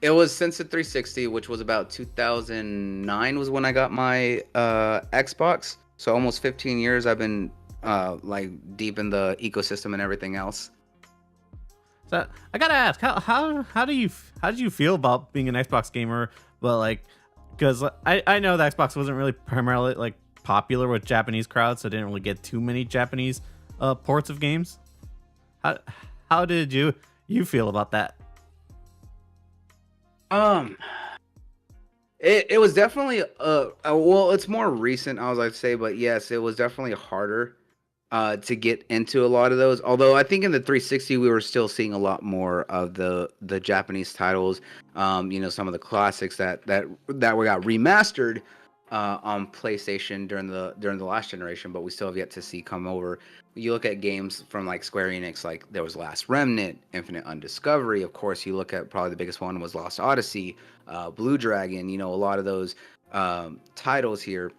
the 360, which was about 2009 was when I got my Xbox. So almost 15 years I've been like deep in the ecosystem and everything else. So I gotta ask, how did you feel about being an Xbox gamer? But like, because I know the Xbox wasn't really primarily like popular with Japanese crowds, so it didn't really get too many Japanese ports of games. How did you feel about that? Um, it was definitely well, it's more recent, I was like to say, but yes, it was definitely harder to get into a lot of those. Although I think in the 360 we were still seeing a lot more of the Japanese titles. Some of the classics that were got remastered on PlayStation during the last generation, but we still have yet to see come over. You look at games from like Square Enix, like there was Last Remnant, Infinite Undiscovery. Of course, you look at probably the biggest one was Lost Odyssey, Blue Dragon. A lot of those titles here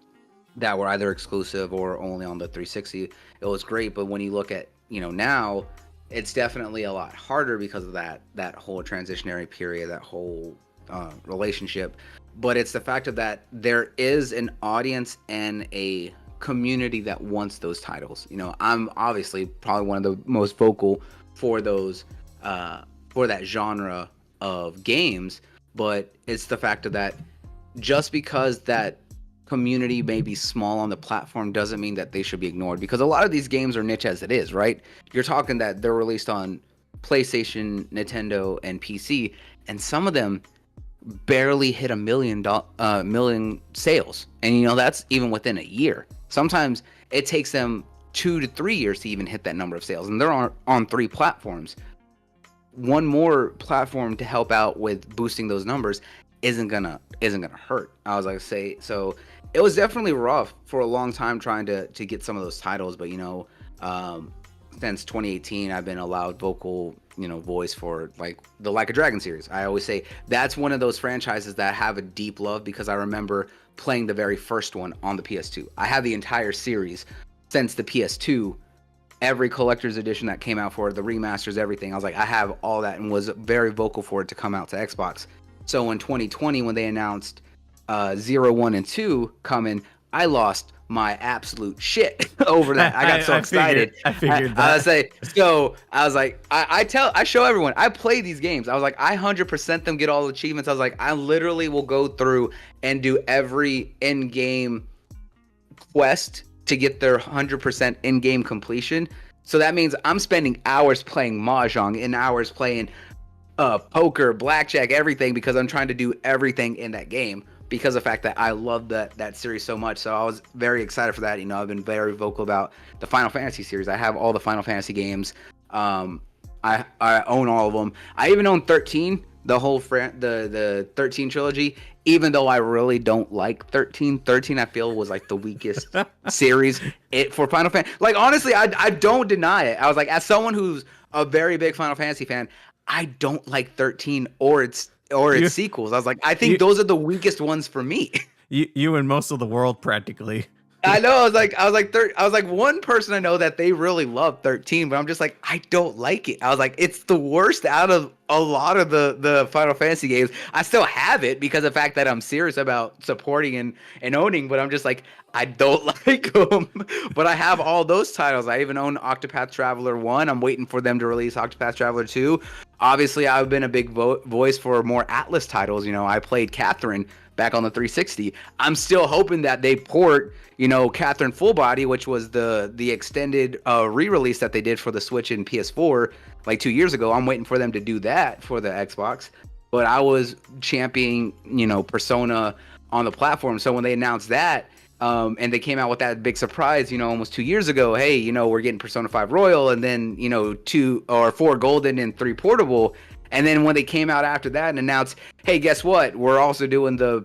that were either exclusive or only on the 360. It was great, but when you look at now, it's definitely a lot harder because of that whole transitionary period, that whole relationship. But it's the fact of that there is an audience and a community that wants those titles. I'm obviously probably one of the most vocal for those for that genre of games, but it's the fact of that just because that community may be small on the platform doesn't mean that they should be ignored, because a lot of these games are niche as it is, right? You're talking that they're released on PlayStation, Nintendo, and PC, and some of them barely hit a million sales, and that's even within a year. Sometimes it takes them 2 to 3 years to even hit that number of sales, and they're on 3 platforms. One more platform to help out with boosting those numbers isn't gonna hurt. I was like, say, so it was definitely rough for a long time trying to get some of those titles, but since 2018 I've been a loud vocal voice for like the Like a Dragon series. I always say that's one of those franchises that have a deep love, because I remember playing the very first one on the PS2. I have the entire series since the PS2, every collector's edition that came out for it, the remasters, everything. I was like, I have all that, and was very vocal for it to come out to Xbox. So in 2020, when they announced 0, 1, and 2 coming, I lost my absolute shit over that. I got so excited. I figured that. I was like, I show everyone, I play these games. I was like, I 100% them, get all the achievements. I was like, I literally will go through and do every in-game quest to get their 100% in-game completion. So that means I'm spending hours playing Mahjong and hours playing poker, blackjack, everything, because I'm trying to do everything in that game, because of the fact that I love that series so much. So I was very excited for that. I've been very vocal about the Final Fantasy series. I have all the Final Fantasy games. I own all of them. I even own 13, the whole the 13 trilogy, even though I really don't like 13. 13 I feel was like the weakest series for Final Fantasy. Like, honestly, I don't deny it. I was like, as someone who's a very big Final Fantasy fan, I don't like 13 or its sequels. I was like, I think those are the weakest ones for me. You and most of the world practically. I know. I was like one person I know that they really love 13, but I'm just like, I don't like it. I was like, it's the worst out of a lot of the Final Fantasy games. I still have it because of the fact that I'm serious about supporting and owning, but I'm just like, I don't like them. But I have all those titles. I even own Octopath Traveler 1. I'm waiting for them to release Octopath Traveler 2. Obviously, I've been a big voice for more Atlas titles. I played Catherine back on the 360. I'm still hoping that they port, Catherine Full Body, which was the extended re-release that they did for the Switch and PS4 like 2 years ago. I'm waiting for them to do that for the Xbox. But I was championing, Persona on the platform. So when they announced that, and they came out with that big surprise, almost 2 years ago, hey, we're getting Persona 5 Royal, and then, 2 or 4 Golden and 3 Portable. And then when they came out after that and announced, hey, guess what? We're also doing the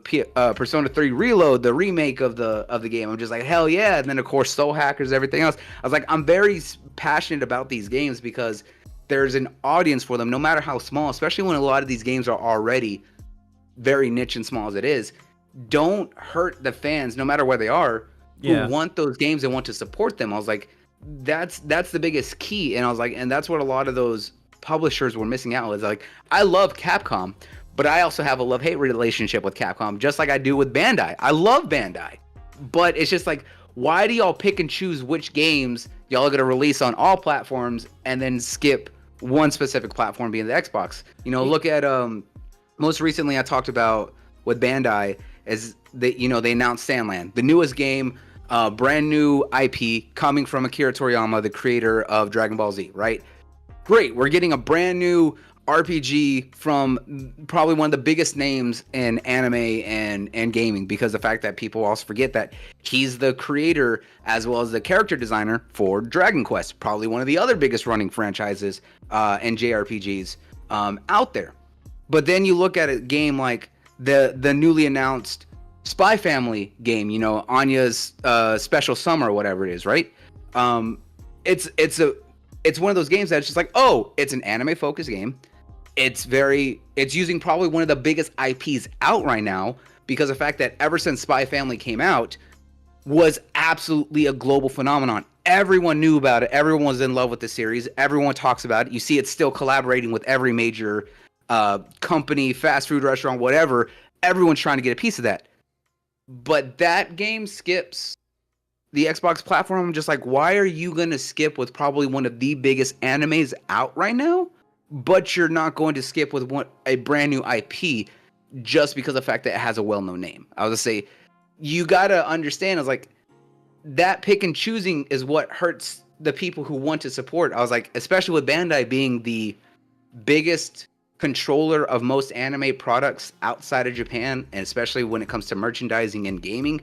Persona 3 Reload, the remake of the game. I'm just like, hell yeah. And then, of course, Soul Hackers, everything else. I was like, I'm very passionate about these games because there's an audience for them, no matter how small, especially when a lot of these games are already very niche and small as it is. Don't hurt the fans, no matter where they are, who want those games and want to support them. I was like, that's the biggest key. And I was like, and that's what a lot of those publishers were missing out. Is like, I love Capcom, but I also have a love-hate relationship with Capcom, just like I do with Bandai. I love Bandai, but it's just like, why do y'all pick and choose which games y'all are going to release on all platforms and then skip one specific platform being the Xbox? Look at most recently I talked about with Bandai is that they announced Sandland, the newest game, brand new IP coming from Akira Toriyama, the creator of Dragon Ball Z, right? Great, we're getting a brand new RPG from probably one of the biggest names in anime and gaming, because the fact that people also forget that he's the creator as well as the character designer for Dragon Quest, probably one of the other biggest running franchises and JRPGs out there. But then you look at a game like the newly announced Spy Family game, you know, Anya's Special Summer or whatever it is, right? It's one of those games that's just like, oh, it's an anime focused game. It's using probably one of the biggest IPs out right now, because the fact that ever since Spy Family came out was absolutely a global phenomenon. Everyone knew about it. Everyone was in love with the series. Everyone talks about it. You see it's still collaborating with every major company, fast food restaurant, whatever. Everyone's trying to get a piece of that. But that game skips the Xbox platform. I'm just like, why are you going to skip with probably one of the biggest animes out right now, but you're not going to skip with a brand new IP just because of the fact that it has a well-known name? I was going to say, you got to understand, I was like, that pick and choosing is what hurts the people who want to support. I was like, especially with Bandai being the biggest controller of most anime products outside of Japan, and especially when it comes to merchandising and gaming,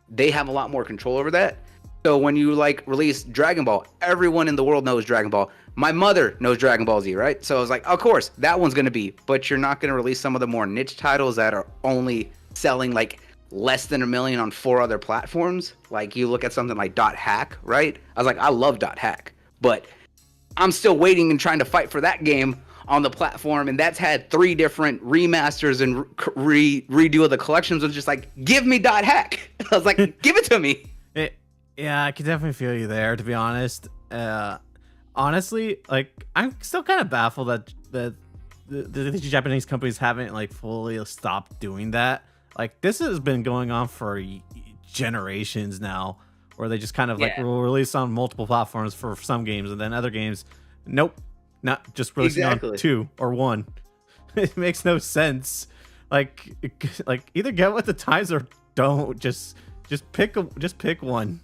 they have a lot more control over that. So when you like release Dragon Ball, everyone in the world knows Dragon Ball. My mother knows Dragon Ball Z, right? So I was like, of course, that one's going to be, but you're not going to release some of the more niche titles that are only selling like less than 1 million on 4 other platforms. Like you look at something like .hack, right? I was like, I love .hack, but I'm still waiting and trying to fight for that game on the platform, and that's had 3 different remasters and redo of the collections. Was just like, give me .hack. I was like, give it to me. Yeah, I can definitely feel you there, to be honest. Honestly, like, I'm still kind of baffled that the Japanese companies haven't like fully stopped doing that. Like, this has been going on for generations now, where they just kind of like will release on multiple platforms for some games, and then other games, nope, not just releasing on 2 or 1. It makes no sense. Like either get with the times or don't. Just pick one.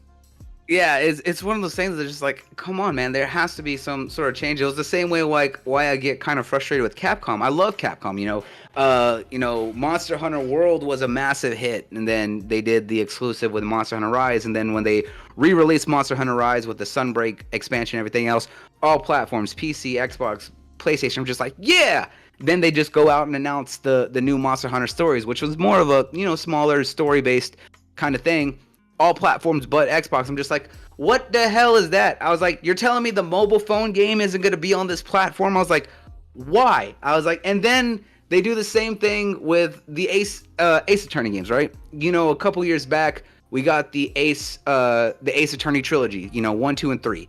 Yeah, it's one of those things that's just like, come on, man, there has to be some sort of change. It was the same way like why I get kind of frustrated with Capcom. I love Capcom, you know, Monster Hunter World was a massive hit, and then they did the exclusive with Monster Hunter Rise, and then when they re-released Monster Hunter Rise with the Sunbreak expansion and everything else, all platforms, PC, Xbox, PlayStation, I'm just like, yeah! Then they just go out and announce the new Monster Hunter Stories, which was more of a, you know, smaller story-based kind of thing. All platforms but Xbox. I'm just like, what the hell is that? I was like, you're telling me the mobile phone game isn't going to be on this platform? I was like, why? I was like, and then they do the same thing with the Ace Attorney games, right? You know, a couple years back, we got the Ace Attorney trilogy, you know, 1, 2, and 3.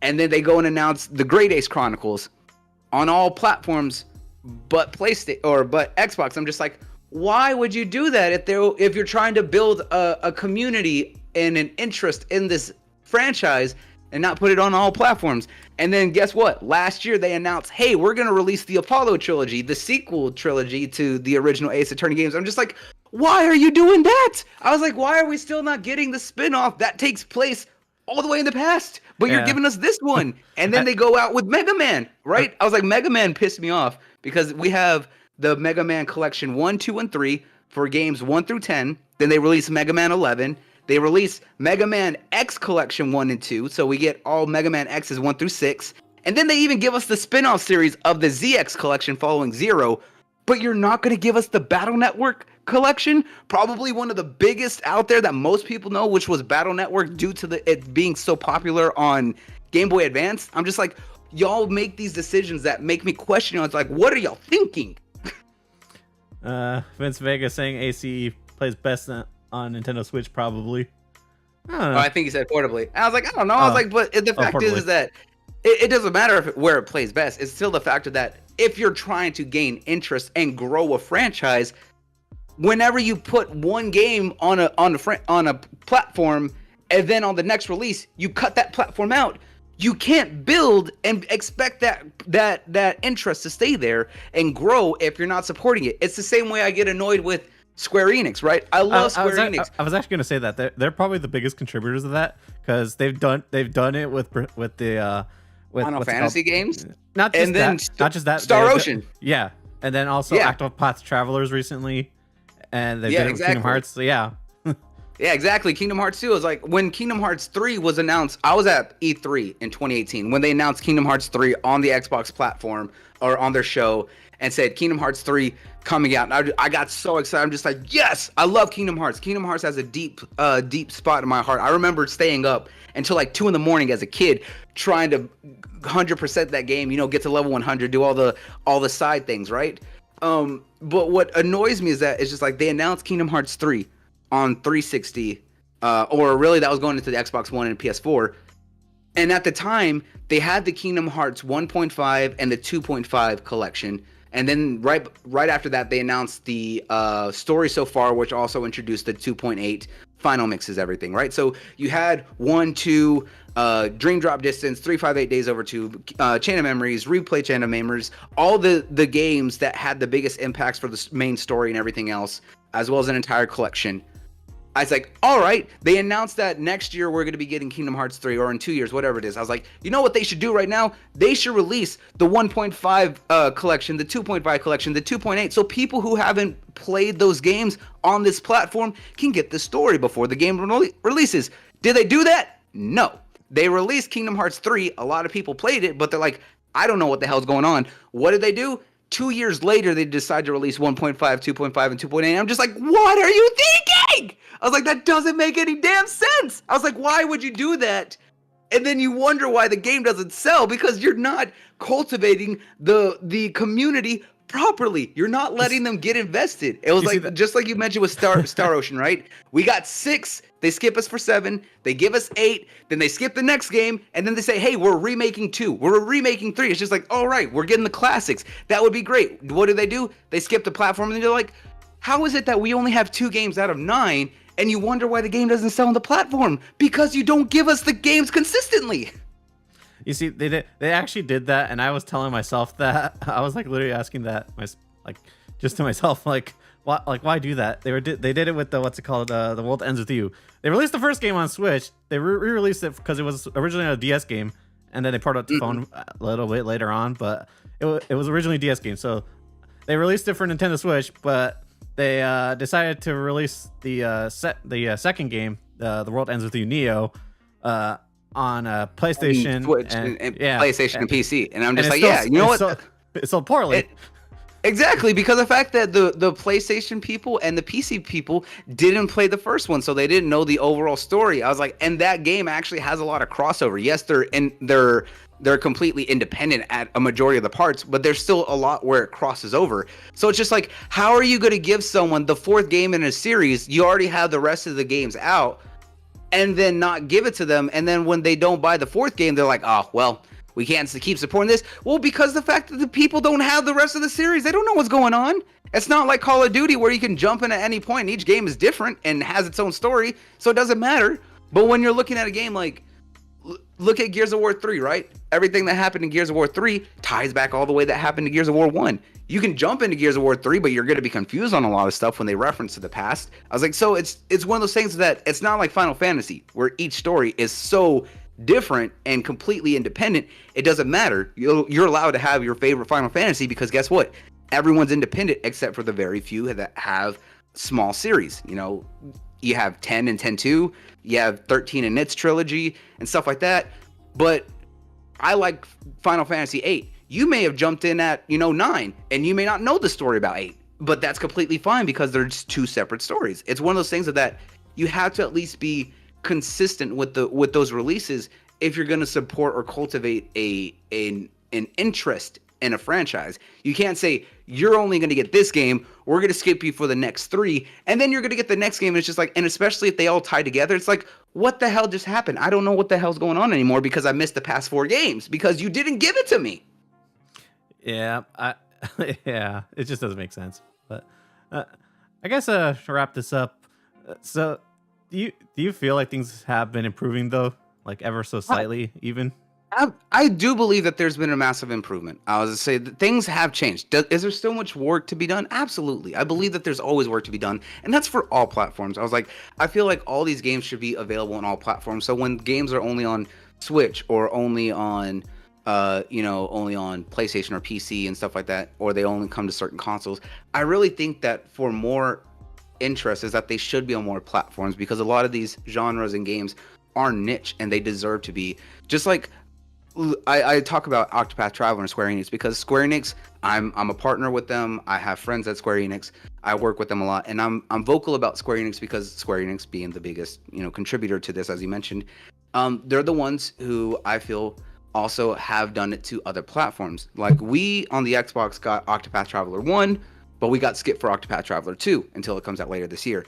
And then they go and announce the Great Ace Chronicles on all platforms but PlayStation but Xbox. I'm just like, why would you do that if you're trying to build a community and an interest in this franchise and not put it on all platforms? And then guess what? Last year they announced, hey, we're going to release the Apollo trilogy, the sequel trilogy to the original Ace Attorney games. I'm just like, why are you doing that? I was like, why are we still not getting the spinoff that takes place all the way in the past? But you're giving us this one. And then they go out with Mega Man, right? I was like, Mega Man pissed me off because we have the Mega Man Collection 1, 2, and 3 for games 1 through 10. Then they release Mega Man 11. They release Mega Man X Collection 1 and 2. So we get all Mega Man X's 1 through 6. And then they even give us the spin-off series of the ZX Collection following 0. But you're not going to give us the Battle Network Collection? Probably one of the biggest out there that most people know, which was Battle Network due to it being so popular on Game Boy Advance. I'm just like, y'all make these decisions that make me question. It's like, what are y'all thinking? Vince Vega saying ACE plays best on Nintendo Switch, probably. I think he said portably. I was like, I don't know. I was like, but the fact is that it doesn't matter where it plays best. It's still the factor that if you're trying to gain interest and grow a franchise, whenever you put one game on a platform and then on the next release you cut that platform out, you can't build and expect that interest to stay there and grow if you're not supporting it. It's the same way I get annoyed with Square Enix, right? I love Square Enix. I was actually going to say that they're probably the biggest contributors of that, because they've done it with the with Final what's it Fantasy called? games, Not just and then that, not just that. Star Ocean. Yeah, and then also Yeah. Octopath Travelers recently, and they Yeah, did it with Kingdom exactly. Hearts. So yeah, Yeah, exactly. Kingdom Hearts 2 is like when Kingdom Hearts 3 was announced. I was at E3 in 2018 when they announced Kingdom Hearts 3 on the Xbox platform or on their show and said Kingdom Hearts 3 coming out. And I got so excited. I'm just like, yes, I love Kingdom Hearts. Kingdom Hearts has a deep spot in my heart. I remember staying up until like 2 a.m. as a kid trying to 100% that game, get to level 100, do all the side things, right? But what annoys me is that it's just like they announced Kingdom Hearts 3 on 360, or really that was going into the Xbox One and PS4. And at the time, they had the Kingdom Hearts 1.5 and the 2.5 collection. And then right after that, they announced the story so far, which also introduced the 2.8 final mixes, everything, right? So you had 1, 2, Dream Drop Distance, 358 Days Over 2, Chain of Memories, Replay Chain of Memories, all the games that had the biggest impacts for the main story and everything else, as well as an entire collection. I was like, all right, they announced that next year we're going to be getting Kingdom Hearts 3, or in 2 years, whatever it is. I was like, you know what they should do right now? They should release the 1.5 collection, the 2.5 collection, the 2.8, so people who haven't played those games on this platform can get the story before the game releases. Did they do that? No. They released Kingdom Hearts 3. A lot of people played it, but they're like, I don't know what the hell's going on. What did they do? 2 years later, they decide to release 1.5, 2.5, and 2.8. I'm just like, what are you thinking? I was like, that doesn't make any damn sense. I was like, why would you do that? And then you wonder why the game doesn't sell, because you're not cultivating the community properly. You're not letting them get invested. It was like, just like you mentioned with Star Ocean, right? We got 6, they skip us for 7, they give us 8, then they skip the next game, and then they say, hey, we're remaking 2, we're remaking 3. It's just like, all right, we're getting the classics. That would be great. What do? They skip the platform, and they're like, how is it that we only have 2 games out of 9, and you wonder why the game doesn't sell on the platform? Because you don't give us the games consistently. You see, they actually did that, and I was telling myself that. I was like literally asking that, just to myself, why do that? They did it with the The World Ends With You. They released the first game on Switch. They re-released it because it was originally a DS game, and then they ported it to phone a little bit later on. But it was originally a DS game, so they released it for Nintendo Switch. But they decided to release the second game, The World Ends With You Neo, on PlayStation, Switch, and PlayStation and PC, and I'm just like, you know what? It's so poorly. Exactly, because the fact that the PlayStation people and the PC people didn't play the first one, so they didn't know the overall story. I was like, and that game actually has a lot of crossover. Yes, they're completely independent at a majority of the parts, but there's still a lot where it crosses over. So it's just like, how are you going to give someone the 4th game in a series? You already have the rest of the games out, and then not give it to them, and then when they don't buy the 4th game, they're like, oh, well, we can't keep supporting this. Well, because the fact that the people don't have the rest of the series, they don't know what's going on. It's not like Call of Duty where you can jump in at any point, and each game is different and has its own story, so it doesn't matter. But when you're looking at a game like, look at Gears of War 3, right? Everything that happened in Gears of War 3 ties back all the way that happened to Gears of War 1. You can jump into Gears of War 3, but you're going to be confused on a lot of stuff when they reference to the past. I was like, so it's one of those things that it's not like Final Fantasy, where each story is so different and completely independent. It doesn't matter. You're allowed to have your favorite Final Fantasy, because guess what? Everyone's independent except for the very few that have small series. You have 10 and 10-2, you have 13 in its trilogy and stuff like that. But I like Final Fantasy 8. You may have jumped in at 9, and you may not know the story about 8, but that's completely fine because they're just 2 separate stories. It's one of those things that you have to at least be consistent with those releases if you're going to support or cultivate an interest in a franchise. You can't say you're only going to get this game, we're going to skip you for the next 3, and then you're going to get the next game, and it's just like, and especially if they all tie together, it's like, what the hell just happened? I don't know what the hell's going on anymore because I missed the past 4 games because you didn't give it to me. Yeah, yeah, it just doesn't make sense. But I guess to wrap this up, so do you feel like things have been improving though, like ever so slightly, even? I do believe that there's been a massive improvement. I was to say that things have changed. Is there still much work to be done? Absolutely. I believe that there's always work to be done, and that's for all platforms. I feel like all these games should be available on all platforms. So when games are only on Switch or only on only on PlayStation or PC and stuff like that, or they only come to certain consoles. I really think that for more interest is that they should be on more platforms, because a lot of these genres and games are niche and they deserve to be. Just like I talk about Octopath Traveler and Square Enix, because Square Enix, I'm a partner with them. I have friends at Square Enix. I work with them a lot, and I'm vocal about Square Enix because Square Enix being the biggest contributor to this, as you mentioned, they're the ones who I feel also have done it to other platforms. Like, we on the Xbox got Octopath Traveler 1, but we got skipped for Octopath Traveler 2 until it comes out later this year.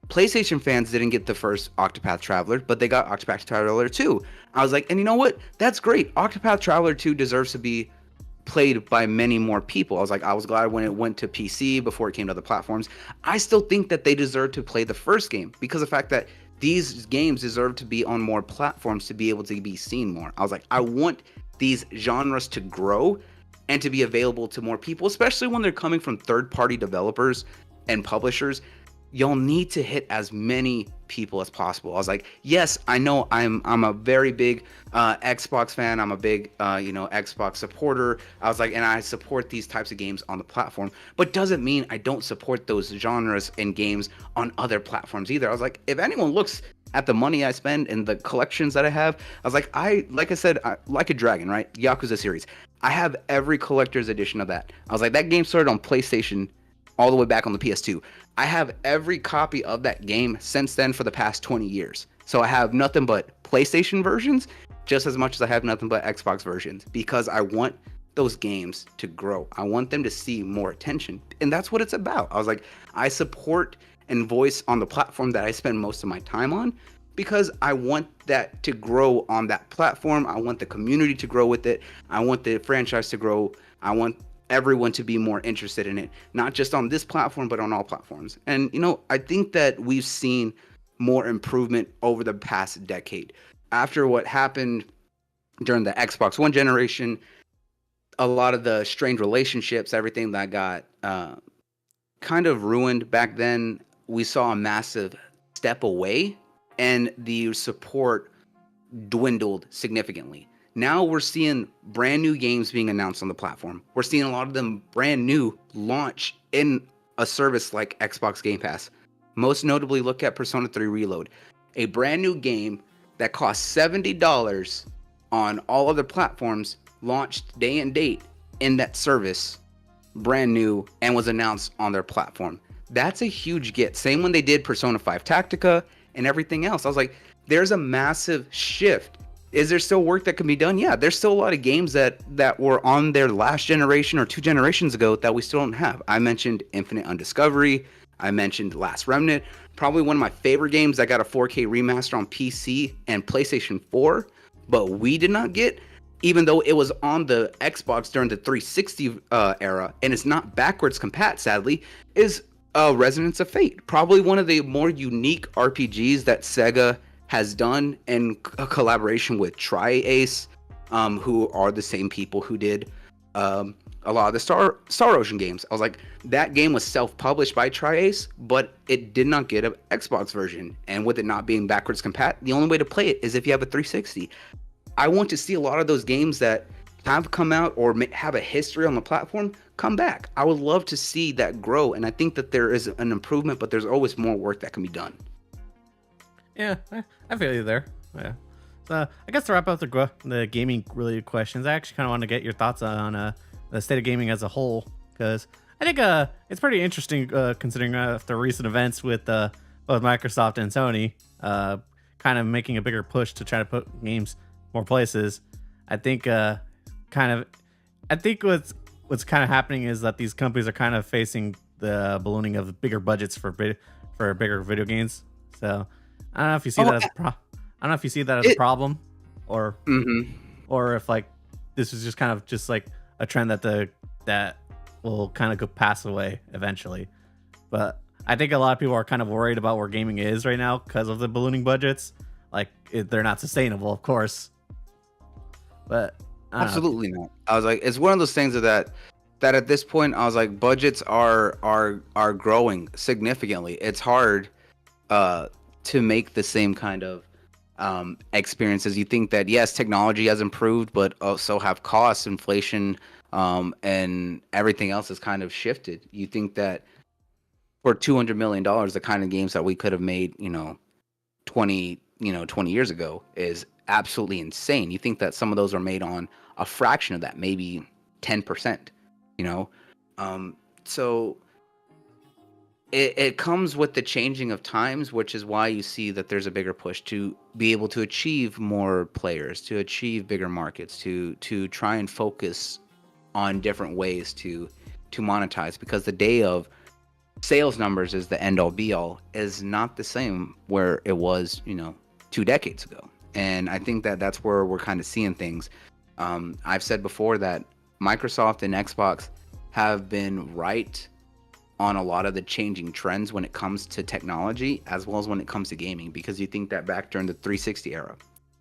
PlayStation fans didn't get the first Octopath Traveler, but they got Octopath Traveler 2. I was like, and you know what? That's great. Octopath Traveler 2 deserves to be played by many more people. I was glad when it went to PC before it came to other platforms. I still think that they deserve to play the first game, because of the fact that these games deserve to be on more platforms to be able to be seen more. I was like, I want these genres to grow and to be available to more people, especially when they're coming from third-party developers and publishers. You'll need to hit as many people as possible. I was like, yes, I know I'm a very big Xbox fan. I'm a big Xbox supporter. I was like, and I support these types of games on the platform, but doesn't mean I don't support those genres and games on other platforms either. I was like, if anyone looks at the money I spend and the collections that I have, I was like, like I said, like a dragon, right? Yakuza series. I have every collector's edition of that. I was like, that game started on PlayStation all the way back on the PS2. I have every copy of that game since then for the past 20 years. So I have nothing but PlayStation versions just as much as I have nothing but Xbox versions, because I want those games to grow. I want them to see more attention. And that's what it's about. I was like, I support and voice on the platform that I spend most of my time on, because I want that to grow on that platform. I want the community to grow with it. I want the franchise to grow. I want everyone to be more interested in it, not just on this platform, but on all platforms. And, I think that we've seen more improvement over the past decade. After what happened during the Xbox One generation, a lot of the strained relationships, everything that got kind of ruined back then, we saw a massive step away, and the support dwindled significantly. Now we're seeing brand new games being announced on the platform. We're seeing a lot of them brand new launch in a service like Xbox Game Pass. Most notably, look at Persona 3 Reload, a brand new game that costs $70 on all other platforms, launched day and date in that service, brand new, and was announced on their platform. That's a huge get. Same when they did Persona 5 Tactica and everything else. I was like, there's a massive shift. Is there still work that can be done? Yeah, there's still a lot of games that were on their last generation or 2 generations ago that we still don't have. I mentioned Infinite Undiscovery. I mentioned Last Remnant. Probably one of my favorite games that got a 4K remaster on PC and PlayStation 4, but we did not get, even though it was on the Xbox during the 360 era, and it's not backwards compat, sadly, is Resonance of Fate. Probably one of the more unique RPGs that Sega has done in a collaboration with Tri-Ace, who are the same people who did a lot of the Star Ocean games. I was like, that game was self-published by Tri-Ace, but it did not get an Xbox version. And with it not being backwards compat, the only way to play it is if you have a 360. I want to see a lot of those games that have come out or have a history on the platform come back. I would love to see that grow, and I think that there is an improvement, but there's always more work that can be done. Yeah, I feel you there. Yeah. So I guess to wrap up the gaming related questions, I actually kind of want to get your thoughts on the state of gaming as a whole, because I think it's pretty interesting considering the recent events with both Microsoft and Sony kind of making a bigger push to try to put games more places. I think what's kind of happening is that these companies are kind of facing the ballooning of bigger budgets for bigger video games. So I don't know if you see that as a problem, or or if like this is just kind of just like a trend that will kind of go pass away eventually. But I think a lot of people are kind of worried about where gaming is right now because of the ballooning budgets. Like they're not sustainable, of course. But absolutely not. I was like, it's one of those things that at this point, I was like, budgets are growing significantly. It's hard to make the same kind of experiences. You think that yes, technology has improved, but also have costs, inflation, and everything else has kind of shifted. You think that for $200 million, the kind of games that we could have made, 20 years ago is absolutely insane. You think that some of those are made on a fraction of that, maybe 10%, you know? So it comes with the changing of times, which is why you see that there's a bigger push to be able to achieve more players, to achieve bigger markets, to try and focus on different ways to monetize, because the day of sales numbers is the end all be all is not the same where it was 2 decades ago. And I think that that's where we're kind of seeing things. I've said before that Microsoft and Xbox have been right on a lot of the changing trends when it comes to technology as well as when it comes to gaming, because you think that back during the 360 era,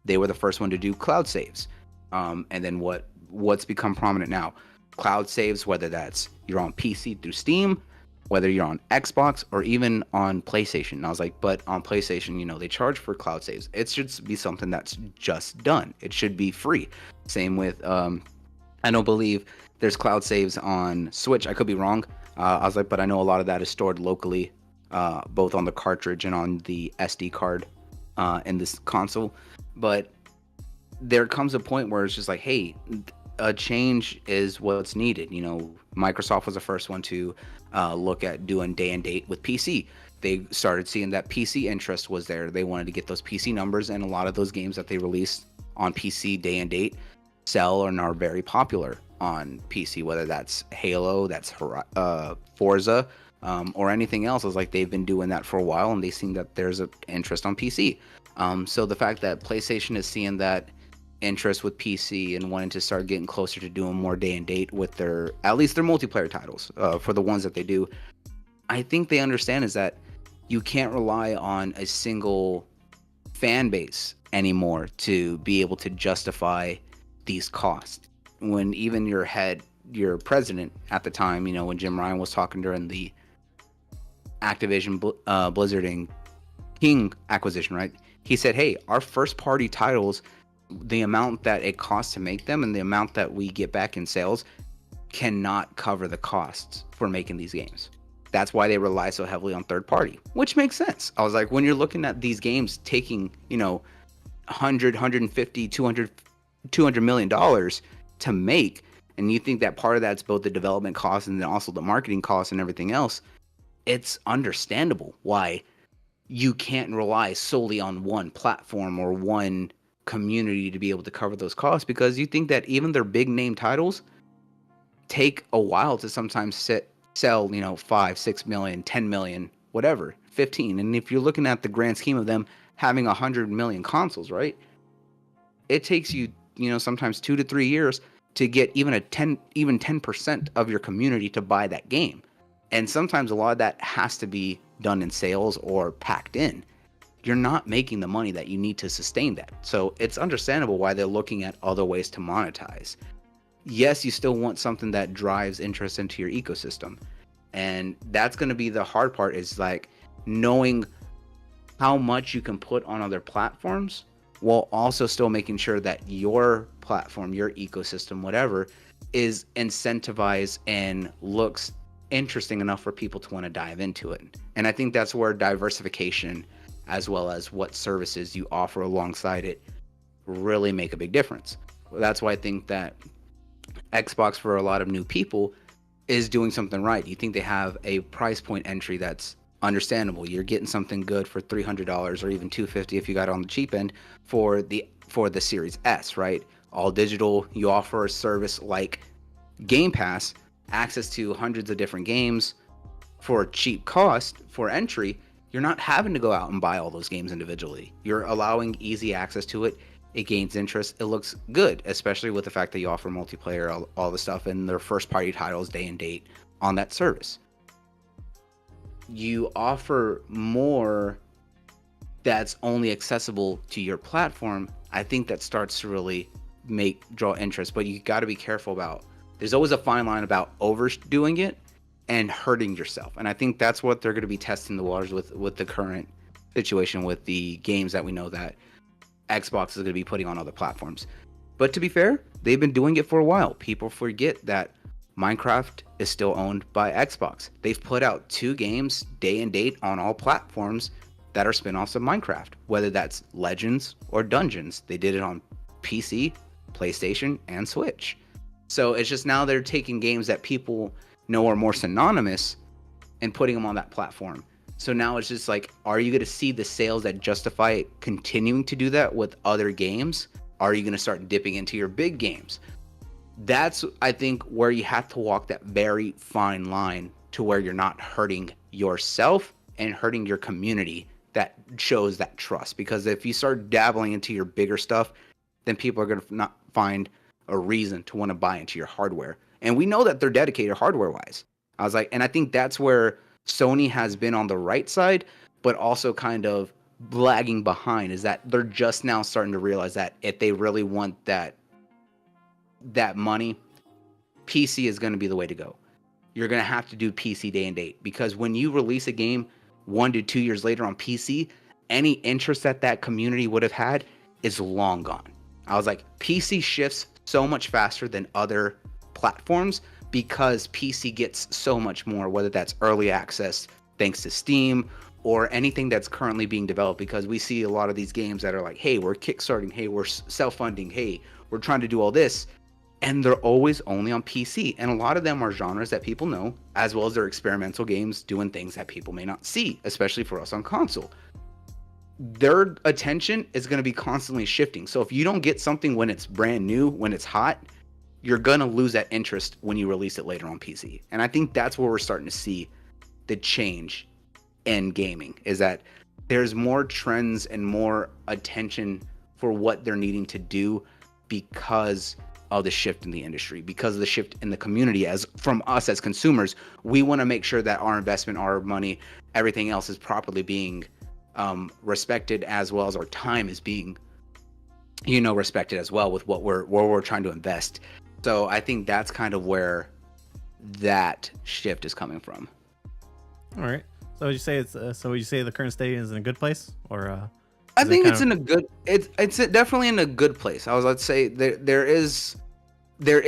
they were the first one to do cloud saves. And then what's become prominent now, cloud saves, whether that's you're on PC through Steam, whether you're on Xbox or even on PlayStation. And I was like, but on PlayStation, they charge for cloud saves. It should be something that's just done. It should be free. Same with, I don't believe there's cloud saves on Switch. I could be wrong. I was like, but I know a lot of that is stored locally, both on the cartridge and on the SD card in this console. But there comes a point where it's just like, hey, a change is what's needed. Microsoft was the first one to look at doing day and date with PC. They started seeing that PC interest was there. They wanted to get those PC numbers, and a lot of those games that they released on PC day and date sell and are very popular on PC, whether that's Halo, that's Forza, or anything else. It's like they've been doing that for a while, and they've seen that there's an interest on PC. So the fact that PlayStation is seeing that interest with PC and wanting to start getting closer to doing more day and date with at least their multiplayer titles, for the ones that they do, I think they understand is that you can't rely on a single fan base anymore to be able to justify these costs. When even your president at the time, when Jim Ryan was talking during the Activision Blizzard and King acquisition, right? He said, hey, our first party titles, the amount that it costs to make them and the amount that we get back in sales cannot cover the costs for making these games. That's why they rely so heavily on third party, which makes sense. I was like, when you're looking at these games taking, 100, 150, 200 million dollars to make, and you think that part of that's both the development costs and then also the marketing costs and everything else, it's understandable why you can't rely solely on one platform or one community to be able to cover those costs, because you think that even their big name titles take a while to sometimes sell 5, 6 million, 10 million, whatever, 15. And if you're looking at the grand scheme of them having 100 million consoles, right, it takes you sometimes 2 to 3 years to get even 10% of your community to buy that game. And sometimes a lot of that has to be done in sales or packed in. You're not making the money that you need to sustain that. So it's understandable why they're looking at other ways to monetize. Yes, you still want something that drives interest into your ecosystem. And that's going to be the hard part, is like knowing how much you can put on other platforms while also still making sure that your platform, your ecosystem, whatever, is incentivized and looks interesting enough for people to want to dive into it. And I think that's where diversification, as well as what services you offer alongside it, really make a big difference. That's why I think that Xbox, for a lot of new people, is doing something right. You think they have a price point entry that's understandable. You're getting something good for $300 or even $250 if you got it on the cheap end for the Series S, right? All digital. You offer a service like Game Pass, access to hundreds of different games for a cheap cost for entry. You're not having to go out and buy all those games individually. You're allowing easy access to it. It gains interest. It looks good, especially with the fact that you offer multiplayer, all the stuff, and their first party titles day and date on that service. You offer more that's only accessible to your platform. I think that starts to really draw interest, but you got to be careful about, there's always a fine line about overdoing it and hurting yourself. And I think that's what they're going to be testing the waters with the current situation with the games that we know that Xbox is going to be putting on other platforms. But to be fair, they've been doing it for a while. People forget that Minecraft is still owned by Xbox. They've put out 2 games day and date on all platforms that are spin-offs of Minecraft, whether that's Legends or Dungeons. They did it on PC, PlayStation, and Switch. So it's just now they're taking games that people know are more synonymous and putting them on that platform. So now it's just like, are you going to see the sales that justify continuing to do that with other games? Are you going to start dipping into your big games? That's, I think, where you have to walk that very fine line to where you're not hurting yourself and hurting your community that shows that trust. Because if you start dabbling into your bigger stuff, then people are going to not find a reason to want to buy into your hardware. And we know that they're dedicated hardware-wise. I was like, and I think that's where Sony has been on the right side, but also kind of lagging behind, is that they're just now starting to realize that if they really want that money, PC is going to be the way to go. You're going to have to do PC day and date, because when you release a game 1 to 2 years later on PC, any interest that community would have had is long gone. I was like, PC shifts so much faster than other platforms because PC gets so much more, whether that's early access thanks to Steam or anything that's currently being developed, because we see a lot of these games that are like, hey, we're kickstarting, hey, we're self-funding, hey, we're trying to do all this, and they're always only on PC. And a lot of them are genres that people know, as well as they're experimental games doing things that people may not see, especially for us on console. Their attention is going to be constantly shifting. So if you don't get something when it's brand new, when it's hot, you're going to lose that interest when you release it later on PC. And I think that's where we're starting to see the change in gaming, is that there's more trends and more attention for what they're needing to do because of the shift in the industry, because of the shift in the community. As from us as consumers, we want to make sure that our investment, our money, everything else is properly being respected, as well as our time is being, respected as well with what we're trying to invest. So I think that's kind of where that shift is coming from. All right. So would you say would you say the current state is in a good place, or? I think it's in a good. It's definitely in a good place. Let's say there is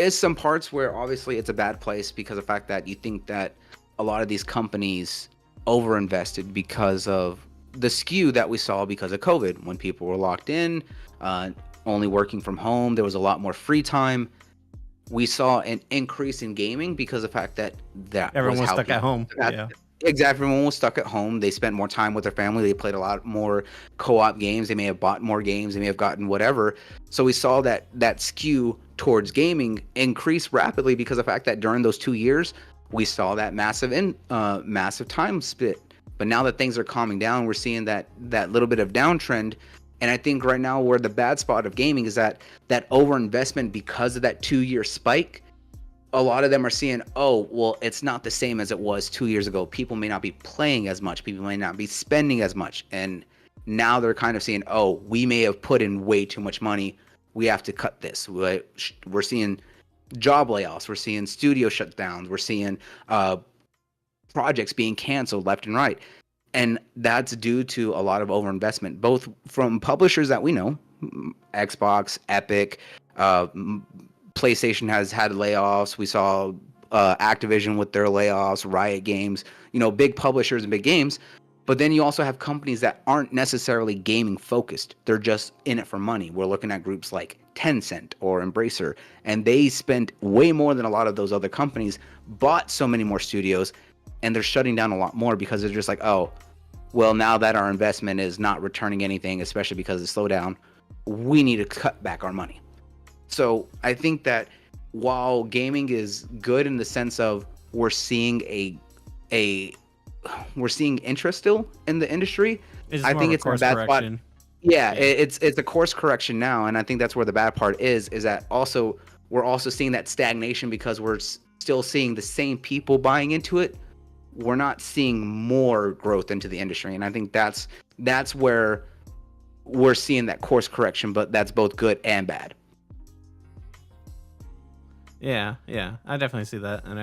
some parts where obviously it's a bad place because of the fact that you think that a lot of these companies overinvested because of the skew that we saw because of COVID, when people were locked in, only working from home. There was a lot more free time. We saw an increase in gaming because of the fact that everyone was stuck at home. Yeah. Exactly. Everyone was stuck at home. They spent more time with their family. They played a lot more co-op games. They may have bought more games. They may have gotten whatever. So we saw that skew towards gaming increase rapidly because of the fact that during those 2 years, we saw that massive time split. But now that things are calming down, we're seeing that little bit of downtrend. And I think right now where the bad spot of gaming is that overinvestment because of that 2-year spike. A lot of them are seeing, oh, well, it's not the same as it was 2 years ago. People may not be playing as much. People may not be spending as much. And now they're kind of saying, oh, we may have put in way too much money. We have to cut this. We're seeing job layoffs. We're seeing studio shutdowns. We're seeing projects being canceled left and right. And that's due to a lot of overinvestment, both from publishers that we know, Xbox, Epic, PlayStation has had layoffs. We saw Activision with their layoffs, Riot Games, big publishers and big games. But then you also have companies that aren't necessarily gaming focused. They're just in it for money. We're looking at groups like Tencent or Embracer, and they spent way more than a lot of those other companies, bought so many more studios, and they're shutting down a lot more because they're just like, oh, well, now that our investment is not returning anything, especially because of the slowdown, we need to cut back our money. So I think that while gaming is good in the sense of we're seeing interest still in the industry, I think it's a bad spot. Yeah, it's a course correction now, and I think that's where the bad part is that also we're also seeing that stagnation because we're still seeing the same people buying into it. We're not seeing more growth into the industry, and I think that's where we're seeing that course correction, but that's both good and bad. Yeah, I definitely see that, and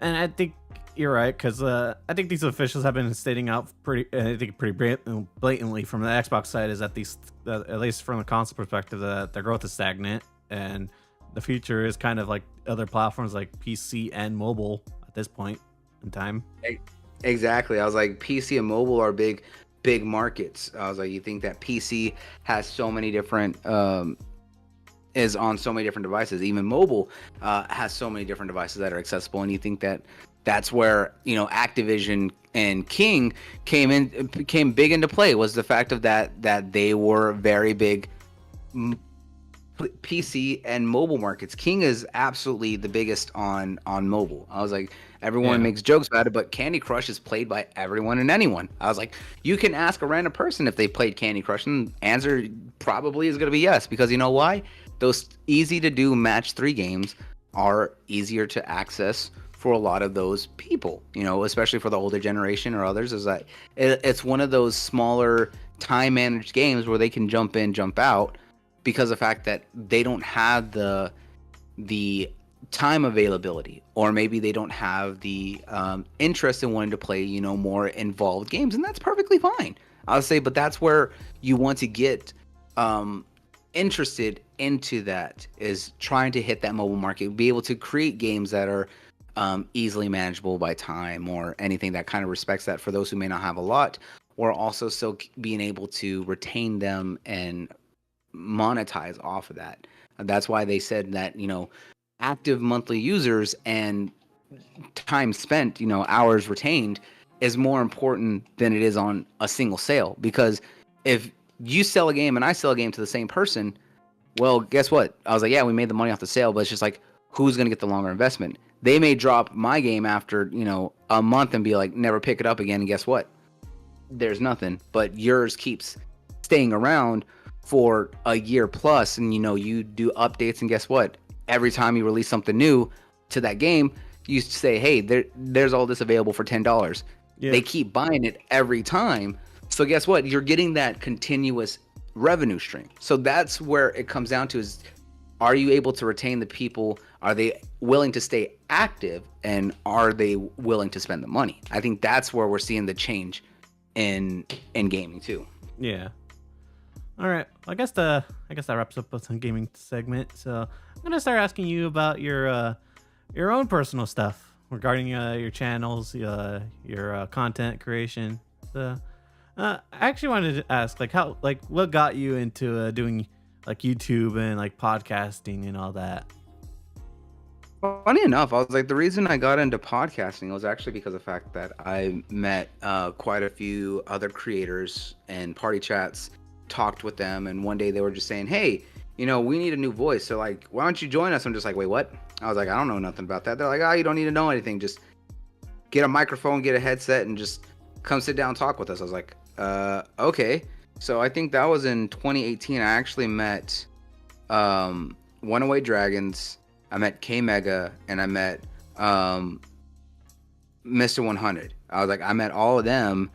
And I think you're right, because I think these officials have been stating out pretty blatantly from the Xbox side, is at least from the console perspective, that their growth is stagnant, and the future is kind of like other platforms like PC and mobile at this point in time. Exactly. I was like, PC and mobile are big markets. I was like, you think that PC has so many different is on so many different devices. Even mobile has so many different devices that are accessible, and you think that that's where Activision and King came big into play, was the fact of that they were very big PC and mobile markets. King is absolutely the biggest on mobile. I was like, everyone makes jokes about it, but Candy Crush is played by everyone and anyone. I was like, you can ask a random person if they played Candy Crush, and answer probably is going to be yes, because you know why? Those easy to do match 3 games are easier to access for a lot of those people, especially for the older generation or others. Is that it's one of those smaller time managed games where they can jump in, jump out, because of the fact that they don't have the time availability, or maybe they don't have the interest in wanting to play more involved games, and that's perfectly fine, I'll say. But that's where you want to get interested into, that is trying to hit that mobile market, be able to create games that are easily manageable by time, or anything that kind of respects that for those who may not have a lot, or also still being able to retain them and monetize off of that. That's why they said that active monthly users and time spent, hours retained, is more important than it is on a single sale. Because if you sell a game and I sell a game to the same person, well, guess what? I was like, yeah, we made the money off the sale, but it's just like, who's going to get the longer investment? They may drop my game after a month and be like, never pick it up again, and guess what? There's nothing. But yours keeps staying around for a year plus, and you do updates, and guess what? Every time you release something new to that game, you say, hey, there's all this available for $10. They keep buying it every time, so guess what? You're getting that continuous revenue stream. So that's where it comes down to, is, are you able to retain the people? Are they willing to stay active, and are they willing to spend the money? I think that's where we're seeing the change in gaming too. Yeah. All right. Well, I guess that wraps up with some gaming segment. So I'm gonna start asking you about your own personal stuff regarding your channels, your content creation. So, I actually wanted to ask, what got you into doing YouTube and podcasting and all that? Funny enough, I was like, the reason I got into podcasting was actually because of the fact that I met quite a few other creators and party chats, talked with them, and one day they were just saying, hey, we need a new voice, so why don't you join us? I'm just like, wait, what? I was like, I don't know nothing about that. They're like, oh, you don't need to know anything, just get a microphone, get a headset, and just come sit down and talk with us. I was like, okay. So I think that was in 2018. I actually met One Away Dragons, I met K Mega, and I met Mr. 100. I was like, I met all of them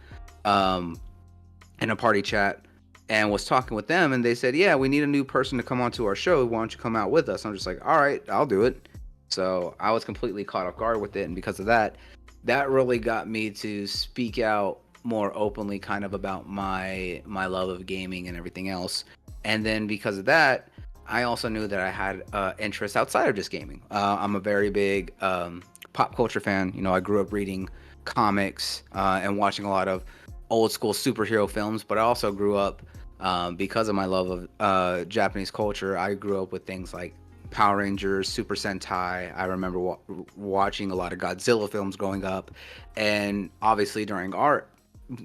in a party chat, and was talking with them, and they said, yeah, we need a new person to come onto our show. Why don't you come out with us? I'm just like, all right, I'll do it. So I was completely caught off guard with it, and because of that really got me to speak out more openly, kind of about my love of gaming and everything else. And then because of that, I also knew that I had interests outside of just gaming. I'm a very big pop culture fan. I grew up reading comics and watching a lot of old school superhero films, but I also grew up because of my love of Japanese culture. I grew up with things like Power Rangers, Super Sentai. I remember watching a lot of Godzilla films growing up, and obviously during art,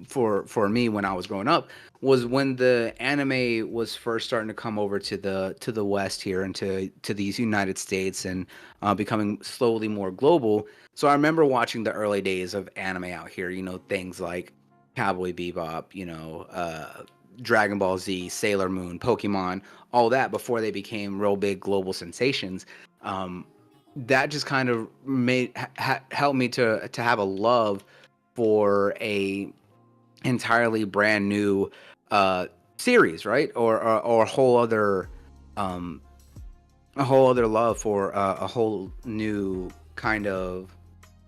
for me when I was growing up, was when the anime was first starting to come over to the West here, and to these United States, and becoming slowly more global. So I remember watching the early days of anime out here. Things like Cowboy Bebop, Dragon Ball Z, Sailor Moon, Pokemon, all that, before they became real big global sensations. That just kind of helped me to have a love for a entirely brand new series, right? Or a whole other love for a whole new kind of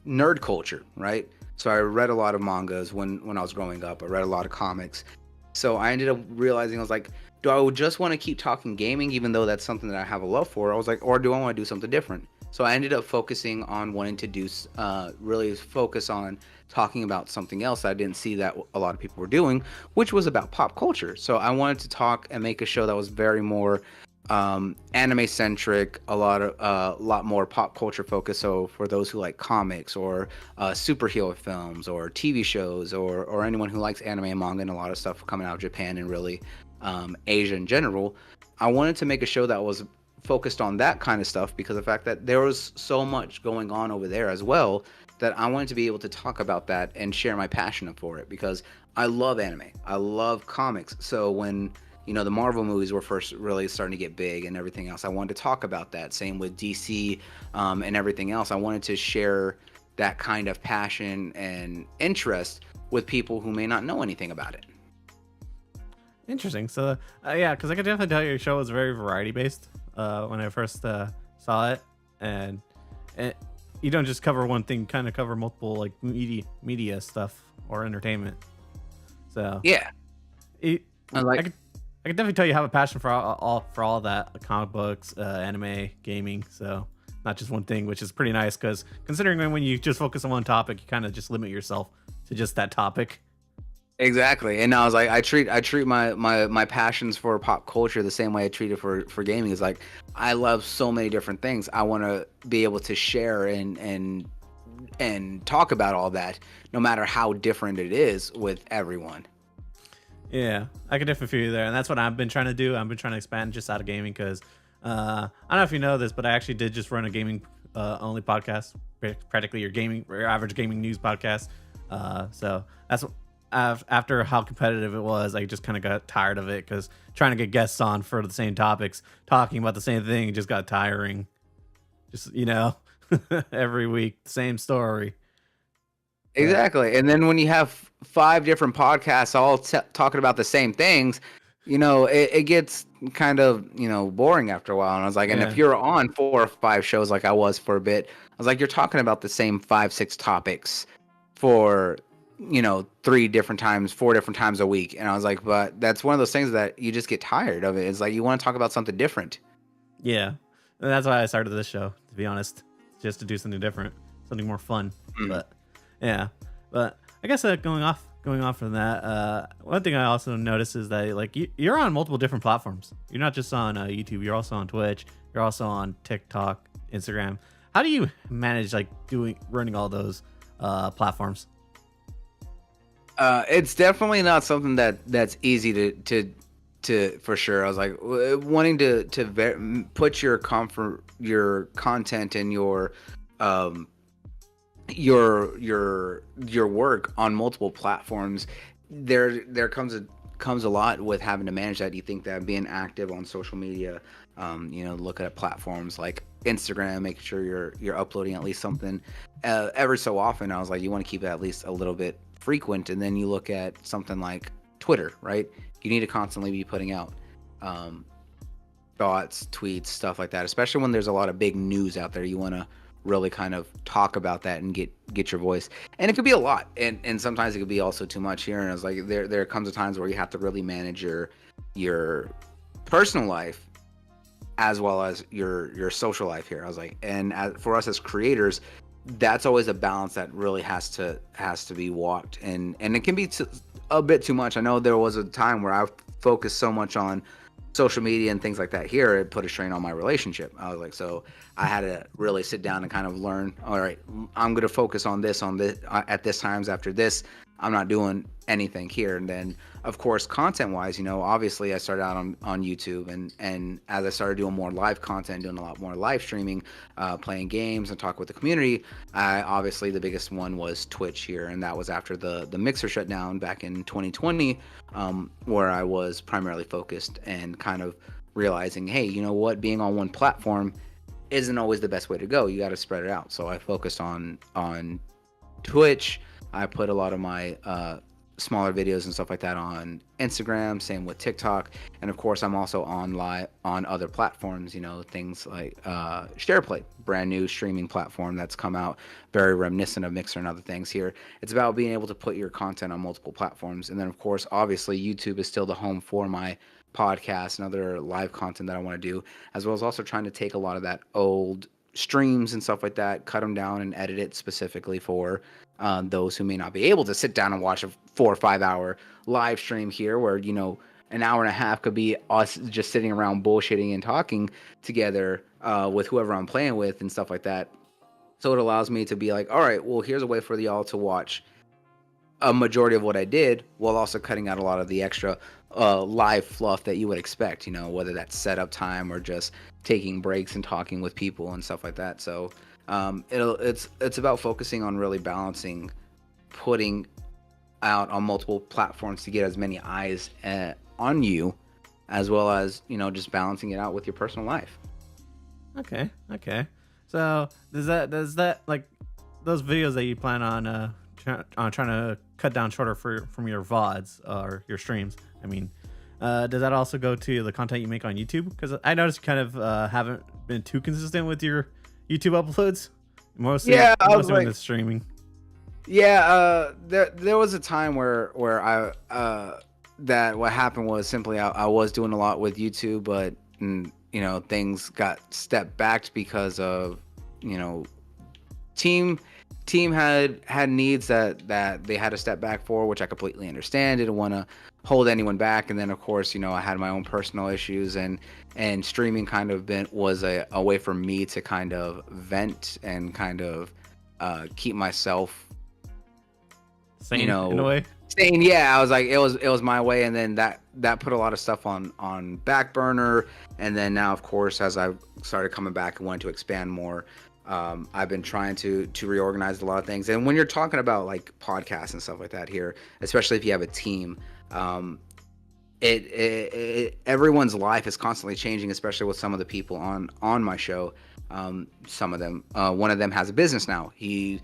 nerd culture, right? So I read a lot of mangas when I was growing up. I read a lot of comics. So I ended up realizing, I was like, do I just want to keep talking gaming, even though that's something that I have a love for? I was like, or do I want to do something different? So I ended up focusing on wanting to do, really focus on talking about something else I didn't see that a lot of people were doing, which was about pop culture. So I wanted to talk and make a show that was very more anime centric, lot more pop culture focus. So for those who like comics or superhero films or TV shows, or anyone who likes anime and manga and a lot of stuff coming out of Japan and really Asia in general, I wanted to make a show that was focused on that kind of stuff, because of the fact that there was so much going on over there as well, that I wanted to be able to talk about that and share my passion for it, because I love anime, I love comics. So when the Marvel movies were first really starting to get big and everything else, I wanted to talk about that. Same with DC and everything else. I wanted to share that kind of passion and interest with people who may not know anything about it. Interesting. So yeah, because I could definitely tell your show was very variety based when I first saw it, and you don't just cover one thing, kind of cover multiple like media stuff or entertainment. So yeah, I could definitely tell you have a passion for all that, like comic books, anime, gaming. So not just one thing, which is pretty nice, because considering when you just focus on one topic, you kind of just limit yourself to just that topic. Exactly. And I was like, I treat my passions for pop culture the same way I treat it for gaming. Is like, I love so many different things. I want to be able to share and talk about all that, no matter how different it is, with everyone. Yeah, I could definitely feel you there, and that's what I've been trying to do. I've been trying to expand just out of gaming, because I don't know if you know this, but I actually did just run a gaming only podcast, practically your average gaming news podcast. So that's what, after how competitive it was, I just kind of got tired of it, because trying to get guests on for the same topics, talking about the same thing, just got tiring. Just every week, same story. Exactly. And then when you have 5 different podcasts all talking about the same things, it gets kind of, boring after a while. And I was like, and if you're on 4 or 5 shows like I was for a bit, I was like, you're talking about the same 5, 6 topics for, 3 different times, 4 different times a week. And I was like, but that's one of those things that you just get tired of it. It's like, you want to talk about something different. Yeah. And that's why I started this show, to be honest, just to do something different, something more fun. But yeah, but I guess going off from that, one thing I also noticed is that like you're on multiple different platforms. You're not just on YouTube. You're also on Twitch. You're also on TikTok, Instagram. How do you manage like running all those platforms? It's definitely not something that's easy to for sure. I was like wanting to put your content and your work on multiple platforms. There comes a lot with having to manage that. You think that being active on social media, look at platforms like Instagram, making sure you're uploading at least something ever so often. I was like, you want to keep it at least a little bit frequent. And then you look at something like Twitter, right? You need to constantly be putting out thoughts, tweets, stuff like that, especially when there's a lot of big news out there. You want to really kind of talk about that and get your voice. And it could be a lot, and sometimes it could be also too much here. And I was like, there comes a times where you have to really manage your personal life as well as your social life here. I was like, and for us as creators, that's always a balance that really has to be walked, and it can be a bit too much. I know there was a time where I focused so much on social media and things like that here, it put a strain on my relationship. I was like, so I had to really sit down and kind of learn, all right, I'm going to focus on this at this times. After this, I'm not doing anything here. And then of course, content wise, obviously I started out on YouTube, and as I started doing more live content, doing a lot more live streaming, playing games and talk with the community, obviously the biggest one was Twitch here. And that was after the Mixer shut down back in 2020, where I was primarily focused and kind of realizing, hey, you know what, being on one platform isn't always the best way to go. You got to spread it out. So I focused on Twitch. I put a lot of my smaller videos and stuff like that on Instagram, same with TikTok, and of course I'm also on live on other platforms, things like SharePlay, brand new streaming platform that's come out, very reminiscent of Mixer and other things here. It's about being able to put your content on multiple platforms, and then of course obviously YouTube is still the home for my podcast and other live content that I want to do, as well as also trying to take a lot of that old streams and stuff like that, cut them down and edit it specifically for those who may not be able to sit down and watch a 4 or 5 hour live stream here, where an hour and a half could be us just sitting around bullshitting and talking together with whoever I'm playing with and stuff like that. So it allows me to be like, all right, well, here's a way for y'all to watch a majority of what I did, while also cutting out a lot of the extra live fluff that you would expect, whether that's setup time or just taking breaks and talking with people and stuff like that. So it's about focusing on really balancing, putting out on multiple platforms to get as many eyes on you, as well as just balancing it out with your personal life. Okay. So does that like those videos that you plan on trying to cut down shorter from your VODs or your streams? I mean, does that also go to the content you make on YouTube? Because I noticed you kind of haven't been too consistent with your YouTube uploads. Mostly when it's streaming. Yeah, there was a time where I that what happened was simply I was doing a lot with YouTube, but things got stepped back because of team had needs that they had to step back for, which I completely understand. Didn't want to hold anyone back, and then of course I had my own personal issues, and streaming kind of was a way for me to kind of vent and kind of keep myself sane, in a way. Sane, yeah. I was like, it was my way, and then that put a lot of stuff on back burner, and then now of course as I started coming back and wanted to expand more, I've been trying to reorganize a lot of things. And when you're talking about like podcasts and stuff like that here, especially if you have a team, everyone's life is constantly changing, especially with some of the people on my show. Some of them, one of them has a business now. He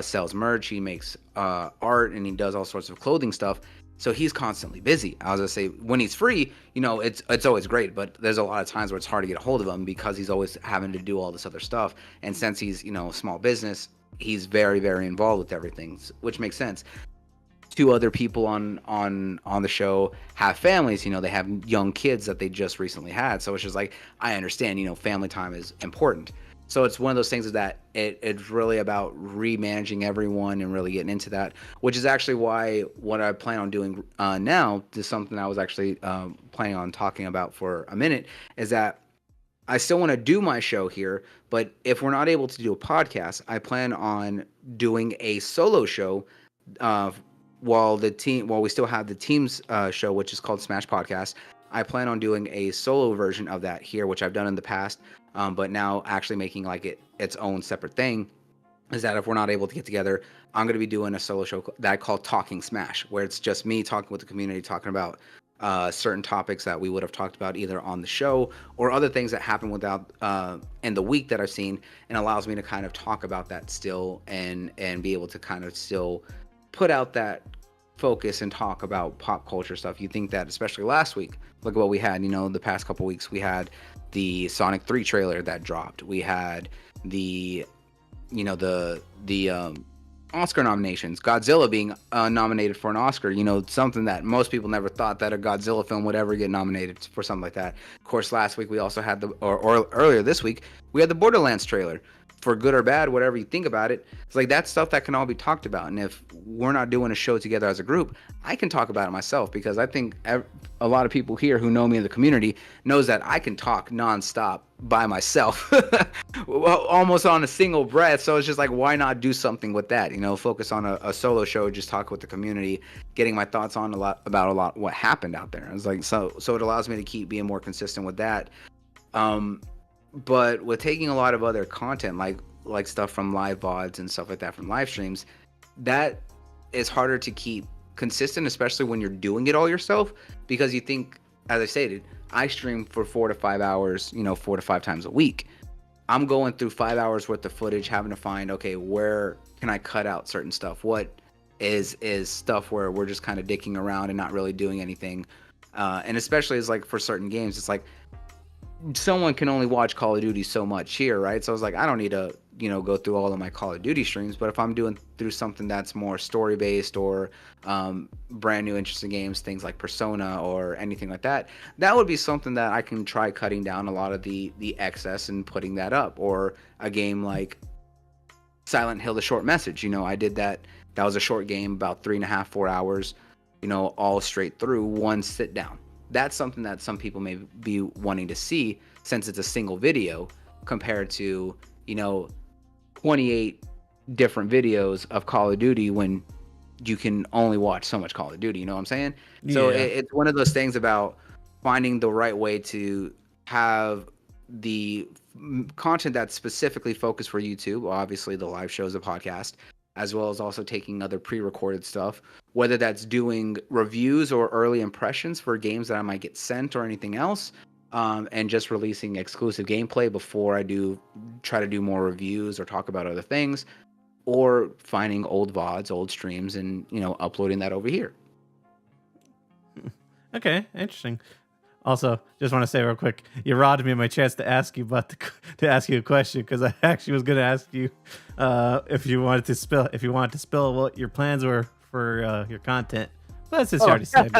sells merch, he makes art, and he does all sorts of clothing stuff. So he's constantly busy. I was gonna say, when he's free, it's always great, but there's a lot of times where it's hard to get a hold of him because he's always having to do all this other stuff. And since he's a small business, he's very, very involved with everything, which makes sense. Two other people on the show have families. They have young kids that they just recently had. So it's just like, I understand. Family time is important. So it's one of those things that it's really about remanaging everyone and really getting into that, which is actually why what I plan on doing now is something I was actually planning on talking about for a minute, is that I still want to do my show here, but if we're not able to do a podcast, I plan on doing a solo show while we still have the team's show, which is called Smash Podcast. I plan on doing a solo version of that here, which I've done in the past. But now actually making like its own separate thing, is that if we're not able to get together, I'm going to be doing a solo show that I call Talking Smash, where it's just me talking with the community, talking about certain topics that we would have talked about either on the show or other things that happen in the week that I've seen, and allows me to kind of talk about that still and be able to kind of still put out that focus and talk about pop culture stuff. You think that, especially last week, look at what we had, the past couple weeks, we had the Sonic 3 trailer that dropped. We had the Oscar nominations, Godzilla being nominated for an Oscar, something that most people never thought that a Godzilla film would ever get nominated for, something like that. Of course, last week we also had or earlier this week, we had the Borderlands trailer. For good or bad, whatever you think about it, it's like that's stuff that can all be talked about. And if we're not doing a show together as a group, I can talk about it myself, because I think a lot of people here who know me in the community knows that I can talk nonstop by myself, almost on a single breath. So it's just like, why not do something with that? Focus on a solo show, just talk with the community, getting my thoughts on about what happened out there. It's like so it allows me to keep being more consistent with that. But with taking a lot of other content, like stuff from live VODs and stuff like that from live streams, that is harder to keep consistent, especially when you're doing it all yourself, because you think, as I stated, I stream for 4 to 5 hours, 4 to 5 times a week. I'm going through 5 hours worth of footage, having to find, okay, where can I cut out certain stuff? What is stuff where we're just kind of dicking around and not really doing anything. And especially as like for certain games, it's like someone can only watch Call of Duty so much here, right? So I was like, I don't need to, go through all of my Call of Duty streams. But if I'm doing through something that's more story based or brand new interesting games, things like Persona or anything like that, that would be something that I can try cutting down a lot of the excess and putting that up. Or a game like Silent Hill: The Short Message. I did that. That was a short game, about 3.5, 4 hours, all straight through, one sit down. That's something that some people may be wanting to see since it's a single video compared to, 28 different videos of Call of Duty when you can only watch so much Call of Duty. You know what I'm saying? Yeah. So it's one of those things about finding the right way to have the content that's specifically focused for YouTube, obviously the live shows, the podcast, as well as also taking other pre-recorded stuff, whether that's doing reviews or early impressions for games that I might get sent or anything else, and just releasing exclusive gameplay before I try to do more reviews or talk about other things, or finding old VODs, old streams, and uploading that over here. Okay, interesting. Also, just want to say real quick, you robbed me of my chance to ask you a question, because I actually was going to ask you if you wanted to spill what your plans were for your content. But since you already said it,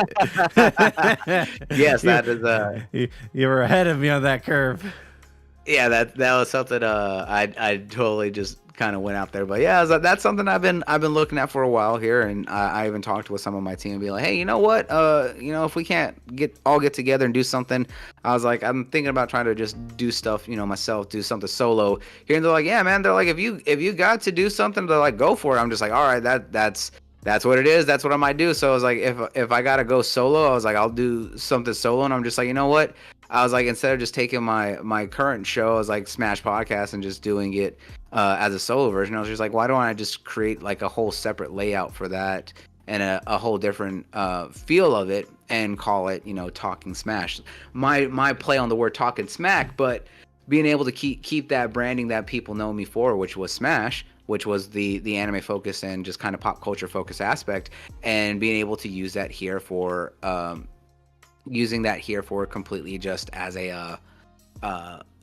yes, that is. You were ahead of me on that curve. Yeah, that was something I totally just kind of went out there, but yeah, that's something I've been looking at for a while here, and I even talked with some of my team and be like, hey, you know what, if we can't get together and do something, I was like, I'm thinking about trying to just do stuff, myself, do something solo here, and they're like, yeah, man, they're like, if you got to do something, they're like, go for it. I'm just like, all right, that's what it is. That's what I might do. So I was like, if I gotta go solo, I was like, I'll do something solo. And I'm just like, you know what? I was like, instead of just taking my current show as like Smash Podcast and just doing it as a solo version, I was just like, why don't I just create like a whole separate layout for that and a whole different feel of it and call it, Talking Smash. My play on the word Talking Smack, but being able to keep that branding that people know me for, which was Smash, which was the anime focus and just kind of pop culture focus aspect, and being able to use that here for completely just as a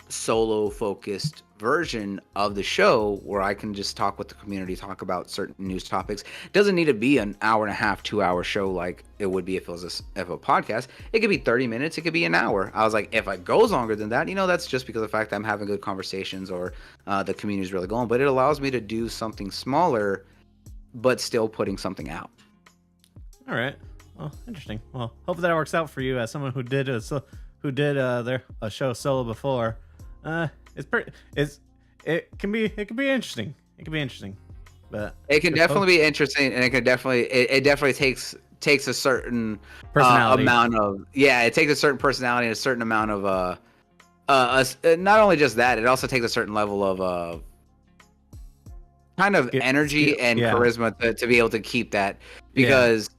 solo focused version of the show where I can just talk with the community, talk about certain news topics. It doesn't need to be an hour and a half, 2 hour show like it would be if it was a podcast. It could be 30 minutes. It could be an hour. I was like, if it goes longer than that, that's just because of the fact that I'm having good conversations or the community is really going, but it allows me to do something smaller, but still putting something out. All right. Well, interesting. Well, hope that works out for you as someone who did a show solo before. It can be interesting. It can be interesting, but it can definitely be interesting, and it definitely takes a certain personality it takes a certain personality and a certain amount of not only just that, it also takes a certain level of kind of energy and charisma to be able to keep that, because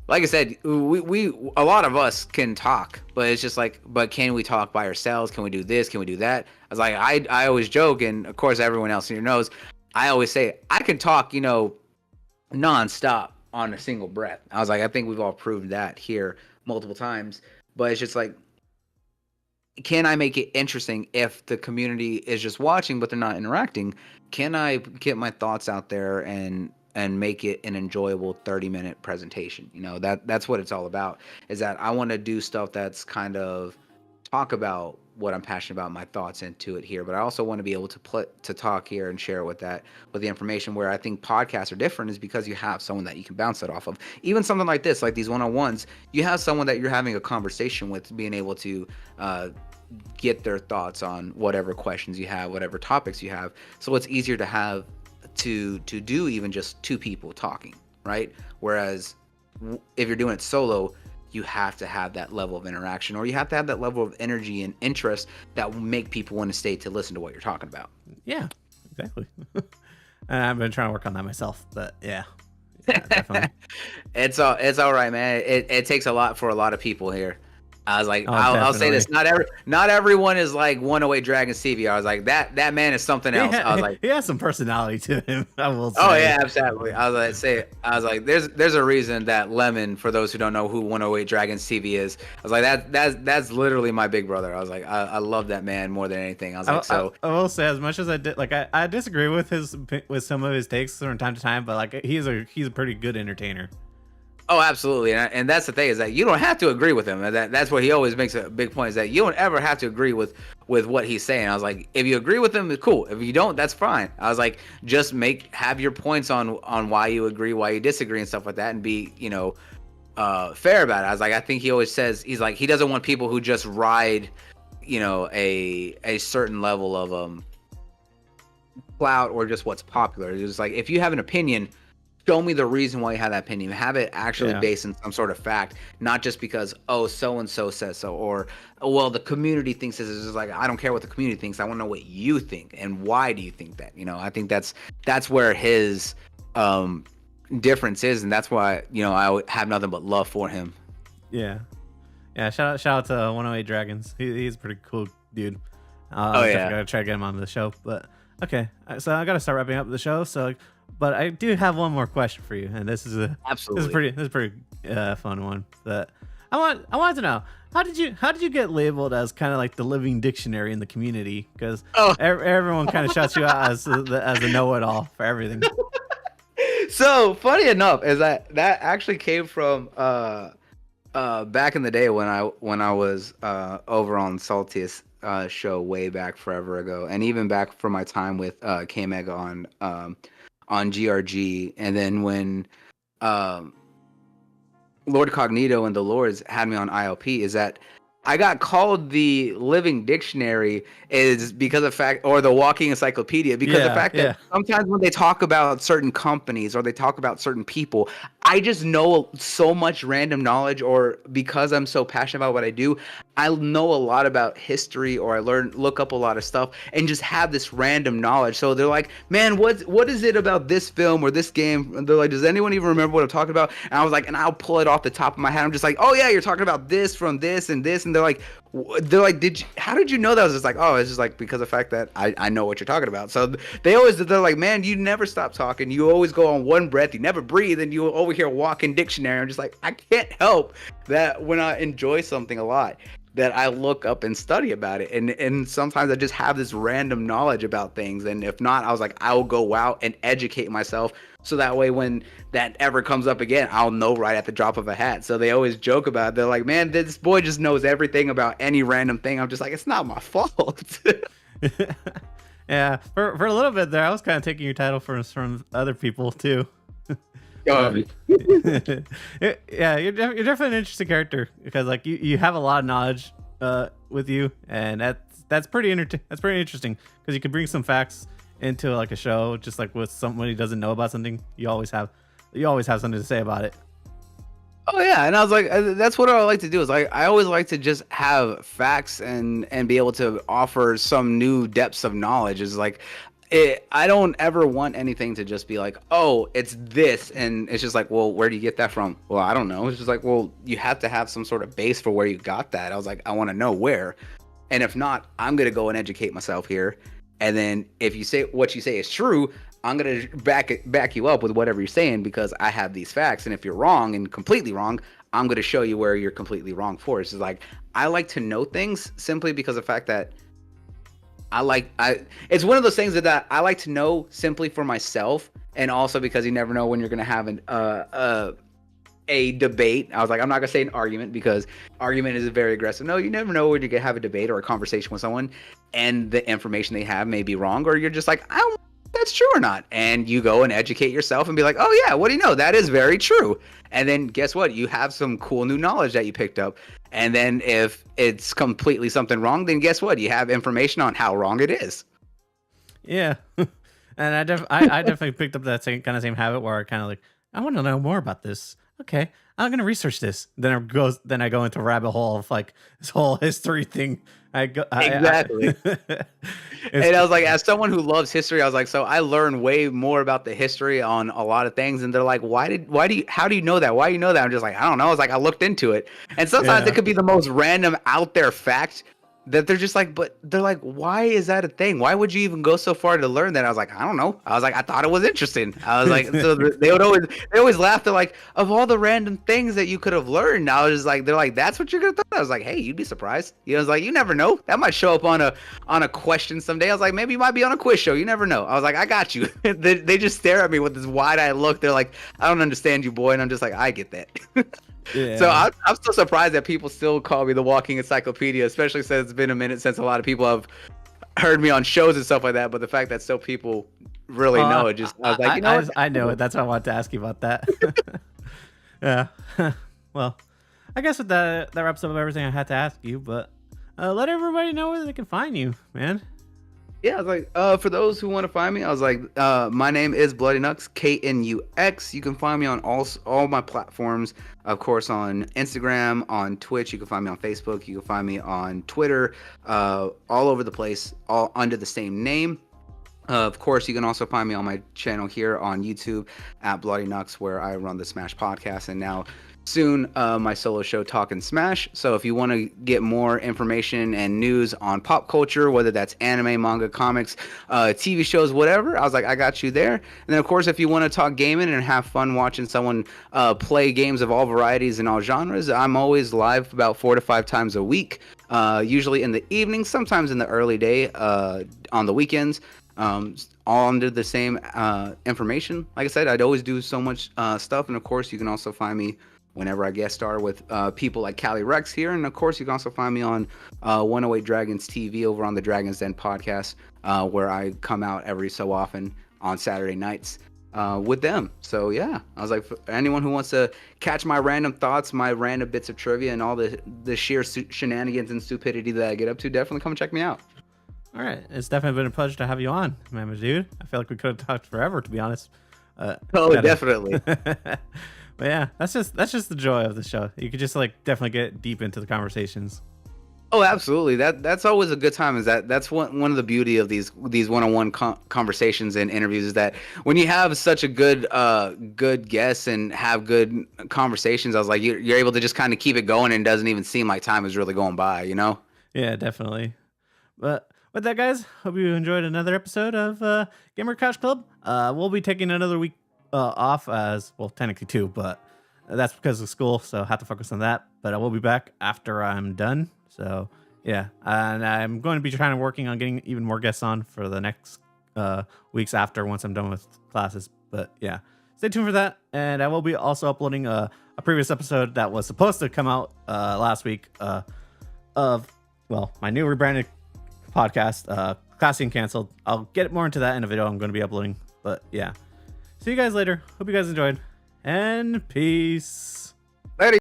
like I said, we a lot of us can talk, but it's just like, but can we talk by ourselves? Can we do this? Can we do that? I was like, I always joke, and of course everyone else here knows, I always say I can talk, nonstop on a single breath. I was like, I think we've all proved that here multiple times, but it's just like, can I make it interesting if the community is just watching but they're not interacting? Can I get my thoughts out there and make it an enjoyable 30-minute presentation? That's what it's all about, is that I want to do stuff that's kind of talk about what I'm passionate about, my thoughts into it here, but I also want to be able to talk here and share with the information. Where I think podcasts are different is because you have someone that you can bounce it off of. Even something like this, like these one-on-ones, you have someone that you're having a conversation with, being able to get their thoughts on whatever questions you have, whatever topics you have. So it's easier to have to do even just two people talking, right? Whereas if you're doing it solo, you have to have that level of interaction, or you have to have that level of energy and interest that will make people want to stay to listen to what you're talking about. Yeah, exactly. And I've been trying to work on that myself, but yeah definitely. It's all right, man. It takes a lot for a lot of people here. I was like, Oh, I'll say definitely. this: not everyone is like 108 Dragon Stevie. I was like, that man is something else. I was like, He has some personality to him, I will oh say. yeah, absolutely. I was like, there's a reason that Lemon, for those who don't know who 108 Dragon Stevie is, I was like, that's literally my big brother. I was like, I love that man more than anything. I was like, so I will say, as much as I did, like I disagree with with some of his takes from time to time, but like he's a pretty good entertainer. oh, absolutely, and that's the thing is that you don't have to agree with him. And that's what he always makes a big point is that you don't ever have to agree with what he's saying. I was like, if you agree with him, it's cool. If you don't, that's fine. I was like, just have your points on why you agree, why you disagree, and stuff like that, and be fair about it. I was like, I think he always says he's like he doesn't want people who just ride a certain level of clout or just what's popular. It's just like if you have an opinion, show me the reason why you have that opinion. Have it actually based in some sort of fact, not just because so and so says so, or well the community thinks this. Is just like I don't care what the community thinks. I want to know what you think and why do you think that. I think that's where his difference is, and that's why I have nothing but love for him. Yeah. Shout out to 108 Dragons. He's a pretty cool dude. Oh yeah, gotta try to get him on the show. But okay, so I gotta start wrapping up the show. So, but I do have one more question for you, and this is absolutely this is a pretty fun one. But I wanted to know how did you get labeled as kind of like the living dictionary in the community? Because everyone kind of shuts you out as a know-it-all for everything. So funny enough is that actually came from back in the day when I was over on Saltiest show way back forever ago, and even back from my time with K-Meg on GRG, and then when Lord Cognito and the Lords had me on ILP, is that I got called the living dictionary is because of fact, or the walking encyclopedia, because the fact that sometimes when they talk about certain companies or they talk about certain people, I just know so much random knowledge, or because I'm so passionate about what I do, I know a lot about history, or I look up a lot of stuff and just have this random knowledge. So they're like, man, what is it about this film or this game? And they're like, does anyone even remember what I'm talking about? And I was like, and I'll pull it off the top of my head. I'm just like, oh yeah, you're talking about this from this and this. And they're like, how did you know that? I was just like, oh, it's just like because of the fact that I know what you're talking about. So they're like, man, you never stop talking. You always go on one breath. You never breathe. And you over here walking dictionary. I'm just like, I can't help that when I enjoy something a lot, that I look up and study about it. And sometimes I just have this random knowledge about things. And if not, I was like, I'll go out and educate myself. So that way, when that ever comes up again, I'll know right at the drop of a hat. So they always joke about it. They're like, man, this boy just knows everything about any random thing. I'm just like, it's not my fault. Yeah. For a little bit there, I was kind of taking your title from other people too. Yeah, you're definitely an interesting character because like you have a lot of knowledge with you, and that's pretty interesting because you can bring some facts into like a show, just like with someone who doesn't know about something. You always have something to say about it. Oh yeah, and I was like, that's what I like to do. Is like I always like to just have facts and be able to offer some new depths of knowledge. Is like I don't ever want anything to just be like, oh, it's this, and it's just like, well, where do you get that from? Well, I don't know. It's just like, well, you have to have some sort of base for where you got that. I was like, I want to know where, and if not, I'm gonna go and educate myself here, and then if you say what you say is true, I'm gonna back you up with whatever you're saying because I have these facts, and if you're wrong and completely wrong, I'm gonna show you where you're completely wrong for. It's just like I like to know things simply because of the fact that it's one of those things that I like to know simply for myself, and also because you never know when you're gonna have a debate. I was like, I'm not gonna say an argument because argument is very aggressive. No, you never know when you can have a debate or a conversation with someone, and the information they have may be wrong, or you're just like, I don't know if that's true or not, and you go and educate yourself and be like, oh yeah, what do you know? That is very true. And then guess what? You have some cool new knowledge that you picked up. And then if it's completely something wrong, then guess what? You have information on how wrong it is. Yeah. And I definitely picked up that same habit where I kind of like, I want to know more about this. okay, I'm gonna research this. Then I go into a rabbit hole of like this whole history thing. Exactly. It's And I was like, as someone who loves history, I was like, so I learned way more about the history on a lot of things. And they're like, how do you know that? Why do you know that? I'm just like, I don't know. I was like, I looked into it. And sometimes it yeah, could be the most random out there fact that they're just like, but they're like, why is that a thing? Why would you even go so far to learn that? I was like, I don't know. I was like, I thought it was interesting. I was like, so they always laugh. They're like, of all the random things that you could have learned, I was just like, they're like, that's what you're gonna thought. I was like, hey, you'd be surprised. I was like, you never know. That might show up on a question someday. I was like, maybe you might be on a quiz show. You never know. I was like, I got you. They just stare at me with this wide-eyed look. They're like, I don't understand you, boy. And I'm just like, I get that. yeah. So I'm still surprised that people still call me the walking encyclopedia, especially since it's been a minute since a lot of people have heard me on shows and stuff like that. But the fact that still people really know it, I was like, you know what? I know it. That's why I wanted to ask you about that. Yeah. Well, I guess with that wraps up everything I had to ask you. But let everybody know where they can find you, man. Yeah, I was like, for those who want to find me, I was like, my name is BloodieKnuX, KNUX. You can find me on all my platforms, of course, on Instagram, on Twitch. You can find me on Facebook. You can find me on Twitter, all over the place, all under the same name. Of course, you can also find me on my channel here on YouTube at BloodieKnuX, where I run the Smash podcast, and now soon my solo show Talkin' Smash. So if you want to get more information and news on pop culture, whether that's anime, manga, comics, TV shows, whatever, I was like, I got you there. And then of course, if you want to talk gaming and have fun watching someone play games of all varieties and all genres, I'm always live about 4 to 5 times a week, usually in the evening, sometimes in the early day, on the weekends. All under the same information. Like I said, I'd always do so much stuff. And of course, you can also find me whenever I guest star with people like Callie Rex here. And of course, you can also find me on 108 Dragons TV over on the Dragons Den podcast, where I come out every so often on Saturday nights with them. So yeah, I was like, for anyone who wants to catch my random thoughts, my random bits of trivia, and all the sheer shenanigans and stupidity that I get up to, definitely come check me out. All right, it's definitely been a pleasure to have you on, man, dude. I feel like we could have talked forever, to be honest. Definitely. But yeah, that's just the joy of the show. You could just like definitely get deep into the conversations. Oh, absolutely. That's always a good time. That's one of the beauty of these one-on-one conversations and interviews is that when you have such a good guests and have good conversations, I was like, you're able to just kind of keep it going and it doesn't even seem like time is really going by, you know? Yeah, definitely. But with that, guys, hope you enjoyed another episode of Gamer Couch Club. We'll be taking another week off, as well, technically 2, but that's because of school, so I have to focus on that. But I will be back after I'm done. So yeah, and I'm going to be working on getting even more guests on for the next weeks after, once I'm done with classes. But yeah, stay tuned for that. And I will be also uploading a previous episode that was supposed to come out last week of my new rebranded podcast, Classy and Canceled. I'll get more into that in a video I'm going to be uploading. But yeah, see you guys later. Hope you guys enjoyed, and peace.